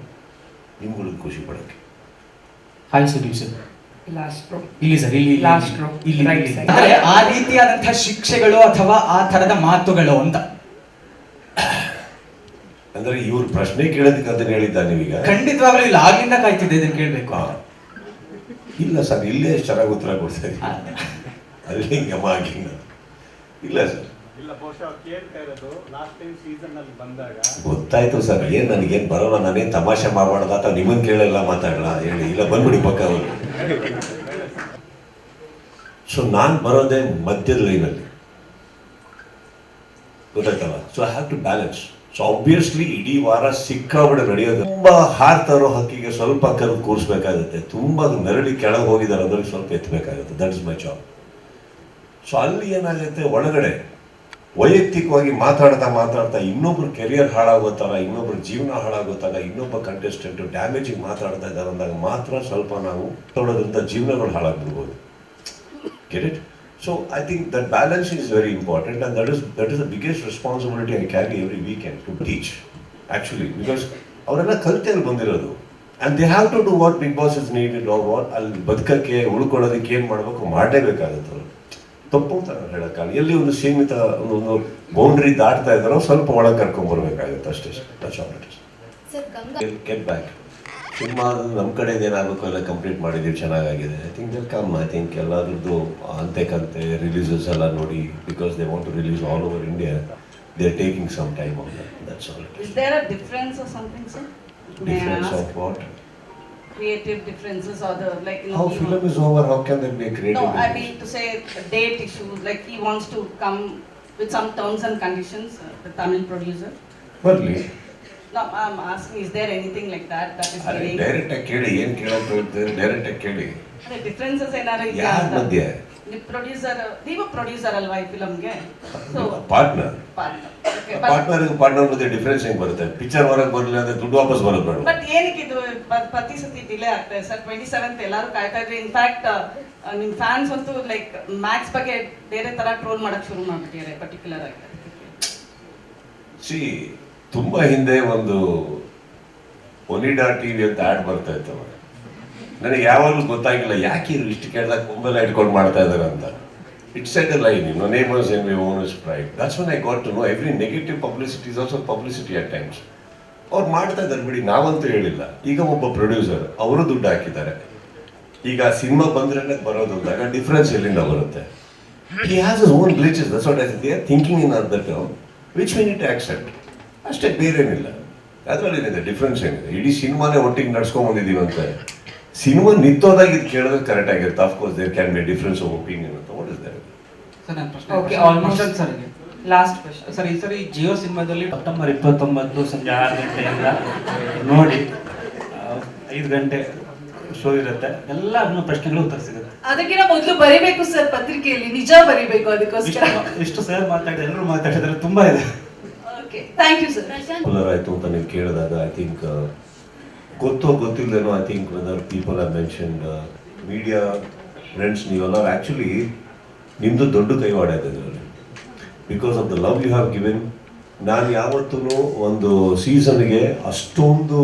ನಿಮ್ಗಳಿಗೆ ಖುಷಿ ಪಡೋಕ್ಕೆ. Hi Sudeep sir. ಇಲ್ಲಿ ಸರ್, ಇಲ್ಲಿ ಆ ರೀತಿಯಾದಂತಹ ಶಿಕ್ಷೆಗಳು ಅಥವಾ ಆ ಥರದ ಮಾತುಗಳು ಅಂತ ಅಂದ್ರೆ ಇವ್ರ ಪ್ರಶ್ನೆ ಕೇಳೋದಕ್ಕೆ ಅದನ್ನ ಹೇಳಿದ್ದ ನೀವೀಗ? ಖಂಡಿತವಾಗ್ಲೂ ಇಲ್ಲ, ಆಗ್ಲಿಂದ ಕಾಯ್ತಿದ್ದೆ ಇದನ್ನ ಕೇಳಬೇಕು. ಇಲ್ಲ ಸರ್, ಇಲ್ಲೇ ಎಷ್ಟು ಚೆನ್ನಾಗಿ ಉತ್ತರ ಕೊಡ್ತಾ ಇದ್ದೀನಿ. ಅಲ್ಲಿ ಗಮ ಆಗಿಲ್ಲ. ಇಲ್ಲ ಸರ್, ಗೊತ್ತಾಯ್ತು ಸರ್. ಏನ್ ನನಗೇನು ಬರೋಲ್ಲ, ನಾನೇನು ತಮಾಷೆ ಮಾಡಬಾರ್ದ ಅಥವಾ ನಿಮ್ಮನ್ನು ಕೇಳಲ್ಲ ಮಾತಾಡಲ್ಲ ಹೇಳಿ. ಇಲ್ಲ ಬಂದ್ಬಿಡಿ ಪಕ್ಕ ಅವರು. ಸೊ ನಾನು ಬರೋದೇ ಮಧ್ಯದ ಲೈನಲ್ಲಿ, ಗೊತ್ತಾಯ್ತಲ್ಲ. So I have to balance. So obviously ಇಡೀ ವಾರ ಸಿಕ್ಕಾಬಿಡ ನಡೆಯೋದು. ತುಂಬಾ ಹಾರ್ತಾ ಇರೋ ಹಕ್ಕಿಗೆ ಸ್ವಲ್ಪ ಕರೆದು ಕೂರಿಸ್ಬೇಕಾಗುತ್ತೆ. ತುಂಬಾ ನೆರಳಿ ಕೆಳಗೆ ಹೋಗಿದ್ದಾರೆ ಅಂದ್ರೆ ಸ್ವಲ್ಪ ಎತ್ತಬೇಕಾಗುತ್ತೆ. That is my job. So ಅಲ್ಲಿ ಏನಾಗುತ್ತೆ, ಒಳಗಡೆ ವೈಯಕ್ತಿಕವಾಗಿ ಮಾತಾಡ್ತಾ ಇನ್ನೊಬ್ರು ಕೆರಿಯರ್ ಹಾಳಾಗೋ ಥರ, ಇನ್ನೊಬ್ರ ಜೀವನ ಹಾಳಾಗೋ ಥರ, ಇನ್ನೊಬ್ಬ ಕಂಟೆಸ್ಟೆಂಟ್ ಡ್ಯಾಮೇಜಿಗೆ ಮಾತಾಡ್ತಾ ಇದ್ದಾರೆ ಅಂದಾಗ ಮಾತ್ರ ಸ್ವಲ್ಪ ನಾವು ತೊಡೋದ್ರಿಂದ ಜೀವನಗಳು ಹಾಳಾಗ್ಬಿಡ್ಬೋದು. Get it? So I think that balance is very important, and that is the biggest responsibility I carry every weekend to teach, actually, because ಅವರೆಲ್ಲ ಕಲ್ತಲ್ಲಿ ಬಂದಿರೋದು, and they have to do what Big Boss is needed or what ಅಲ್ಲಿ ಬದುಕಕ್ಕೆ ಉಳ್ಕೊಳ್ಳೋದಕ್ಕೆ ಏನು ಮಾಡಬೇಕು ಮಾಡಲೇಬೇಕಾಗುತ್ತೆ. ಅವರು ತಪ್ಪು ಅಂತ ಹೇಳೋಕ್ಕಾಗಲ್ಲ. ಎಲ್ಲಿ ಒಂದು ಸೀಮಿತ ಒಂದು ಬೌಂಡ್ರಿ ದಾಟ್ತಾ ಇದ್ದಾರೋ ಸ್ವಲ್ಪ ಒಳಗೆ ಕರ್ಕೊಂಡ್ಬರ್ಬೇಕಾಗುತ್ತೆ ಅಷ್ಟೇ. Get back. ಸಿನಿಮಾ ನಮ್ಮ ಕಡೆದು ಏನಾಗಬೇಕು ಎಲ್ಲ ಕಂಪ್ಲೀಟ್ ಮಾಡಿದ್ದೀವಿ, ಚೆನ್ನಾಗಿದೆ. I think that come. I think ಎಲ್ಲಾದ್ರದ್ದು ಅಂತೆ ರಿಲೀಸಸ್ ಎಲ್ಲ ನೋಡಿ, because they want to release all over India, they are taking some time on that. That's all. Is there a difference or something, sir? Difference of what? Creative differences or the like. How film is over? How can there be a creative? No, I mean to say date issues. Like he wants to come with some terms and conditions. The Tamil producer. Barli. No, I'm asking, is there anything like that that is giving? Direct ಆಗಿ ಕೇಳಿ, ಏನ್ ಕೇಳಕ್ ಹೋಗ್ತಾರೆ ಡೈರೆಕ್ಟ್ ಆಗಿ ಕೇಳಿ. ಅದೇ ಡಿಫ್ರೆನ್ಸಸ್ ಏನಾದ್ರು ಇದೆಯಾ ಯಾರ ಅಂತ? ಮಧ್ಯೆ? ನೀವು ಪ್ರೊಡ್ಯೂಸರ್ ಅಲ್ವಾ ಈ ಫಿಲಮ್ಗೆ? ಸೊ ಪಾರ್ಟ್ನರ್ ಪಾರ್ಟ್ನರ್ ಮಧ್ಯೆ ಡಿಫರೆನ್ಸ್ ಹೆಂಗ್ ಬರುತ್ತೆ? ಪಿಕ್ಚರ್ ಹೊರಗೆ ಬರಲಿ ಅಂದ್ರೆ ದುಡ್ಡು ವಾಪಸ್ ಬರೋದು ಬೇಡ. ಬಟ್ ಏನಕ್ಕೆ ಇದು ಪ್ರತಿ ಸತಿ ಡಿಲೇ ಆಗ್ತಾ ಇದೆ ಸರ್? 27th ಎಲ್ಲರೂ ಕಾಯ್ತಾ ಇದ್ರೆ. ಇನ್ಫ್ಯಾಕ್ಟ್ ನಿಮ್ ಫ್ಯಾನ್ಸ್ ಅಂತೂ ಲೈಕ್ ಮ್ಯಾಕ್ಸ್ ಬಗ್ಗೆ ಬೇರೆ ತರ ಟ್ರೋಲ್ ಮಾಡಕ್ ಶುರು ಮಾಡ್ಬಿಟ್ಟಿದ್ದಾರೆ ಪರ್ಟಿಕ್ಯುಲರ್ ಆಗಿ. ತುಂಬಾ ಹಿಂದೆ ಒಂದು ಒನಿಡಾ ಟಿವಿ ಅಂತ ಆಡ್ ಬರ್ತಾ ಇತ್ತು. ನನಗೆ ಯಾವಾಗಲೂ ಗೊತ್ತಾಗಿಲ್ಲ ಯಾಕೆ ಇಷ್ಟು ಕೇಳಿದಾಗ ಮೊಬೈಲ್ ಇಟ್ಕೊಂಡು ಮಾಡ್ತಾ ಇದ್ದಾರೆ ಅಂತ. It's at a line, neighbours in my owners pride. That's when I got to know every negative publicity is also publicity at times. ಅವ್ರು ಮಾಡ್ತಾ ಇದ್ದಾರೆ ಬಿಡಿ, ನಾವಂತೂ ಹೇಳಿಲ್ಲ. ಈಗ ಒಬ್ಬ ಪ್ರೊಡ್ಯೂಸರ್ ಅವರು ದುಡ್ಡು ಹಾಕಿದ್ದಾರೆ. ಈಗ ಸಿನಿಮಾ ಬಂದ್ರೆ ಬರೋದು ಅಂದಾಗ ಡಿಫ್ರೆನ್ಸ್ ಎಲ್ಲಿಂದ ಬರುತ್ತೆ? He has his own glitches. That's what I said. They are thinking in other term, which we need to accept. ಅಷ್ಟೇ, ಬೇರೇನಿಲ್ಲ. ಅದರಲ್ಲಿ ಏನಿದೆ ಡಿಫ್ರೆನ್ಸ್ ಏನಿದೆ? ಇಡೀ ಸಿನಿಮಾನೇ ಒಟ್ಟಿಗೆ ನಡ್ಸ್ಕೊಂಡ್ ಬಂದಿದ್ದೀವಿ ಅಂತ. ಸಿನಿಮಾ ನಿಂತೋದಾಗ ಇದು ಕೇಳಿದ್ರೆ ಕರೆಕ್ಟ್ ಆಗಿರುತ್ತೆ. Of course there can be difference of opinion ಅಂತ. What is that? ಸರ್ ನನ್ನ ಪ್ರಶ್ನೆ okay, almost sir last question sir. ಈ ಸರಿ ಜಿಯೋ ಸಿನಿಮಾದಲ್ಲಿ ಸೆಪ್ಟೆಂಬರ್ 29 ಸಂಜೆ 6 ಗಂಟೆಯಿಂದ ನೋಡಿ 5 ಗಂಟೆ ಶೋ ಇರುತ್ತೆ. ಎಲ್ಲ ಪ್ರಶ್ನೆಗಳು ಉತ್ತರ ಸಿಗುತ್ತೆ. ಅದಕ್ಕಿಂತ ಮೊದಲು ಬರಿಬೇಕು ಸರ್ ಪತ್ರಿಕೆಯಲ್ಲಿ, ನಿಜ ಬರಿಬೇಕು. ಅದಕ್ಕೋಸ್ಕರ ಇಷ್ಟು ಸರ್ ಮಾತಾಡಿದ್ರೆ ಎಲ್ಲರೂ ಮಾತಾಡಿದ್ರೆ ತುಂಬಾ ಇದೆ. Okay, thank you sir. Popular ಆಯ್ತು ಅಂತ ನೀವು ಕೇಳಿದಾಗ ಐ ಥಿಂಕ್ ಗೊತ್ತೋ ಗೊತ್ತಿಲ್ಲದೇನೋ I think whether people are mentioned media friends, ನೀವೆಲ್ಲ ಆ್ಯಕ್ಚುಲಿ ನಿಮ್ಮದು ದೊಡ್ಡ ಕೈವಾಡ ಇದೆ ಇದರಲ್ಲಿ. Because of the love you have given. ನಾನು ಯಾವತ್ತೂ ಒಂದು ಸೀಸನ್ಗೆ ಅಷ್ಟೊಂದು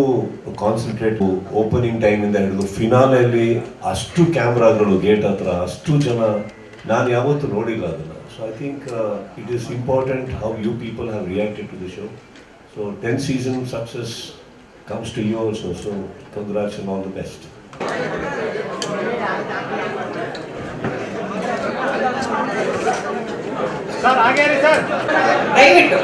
ಕಾನ್ಸಂಟ್ರೇಟ್, ಓಪನಿಂಗ್ ಟೈಮಿಂದ ಹಿಡಿದು ಫಿನಾಲೆಯಲ್ಲಿ ಅಷ್ಟು ಕ್ಯಾಮ್ರಾಗಳು ಗೇಟ್ ಹತ್ರ, ಅಷ್ಟು ಜನ ನಾನು ಯಾವತ್ತೂ ನೋಡಿಲ್ಲ ಅದನ್ನು. So I think it is important how you people have reacted to the show. So 10 season success comes to you also. So congrats and all the best. Sir ಹಾಗೆ ಸರ್, ದಯವಿಟ್ಟು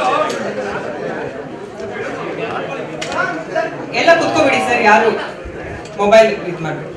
ಎಲ್ಲ ಕುತ್ಕೋಬಿಡಿ ಸರ್, ಯಾರು ಮೊಬೈಲ್ ಇದು ಮಾಡಬೇಡಿ.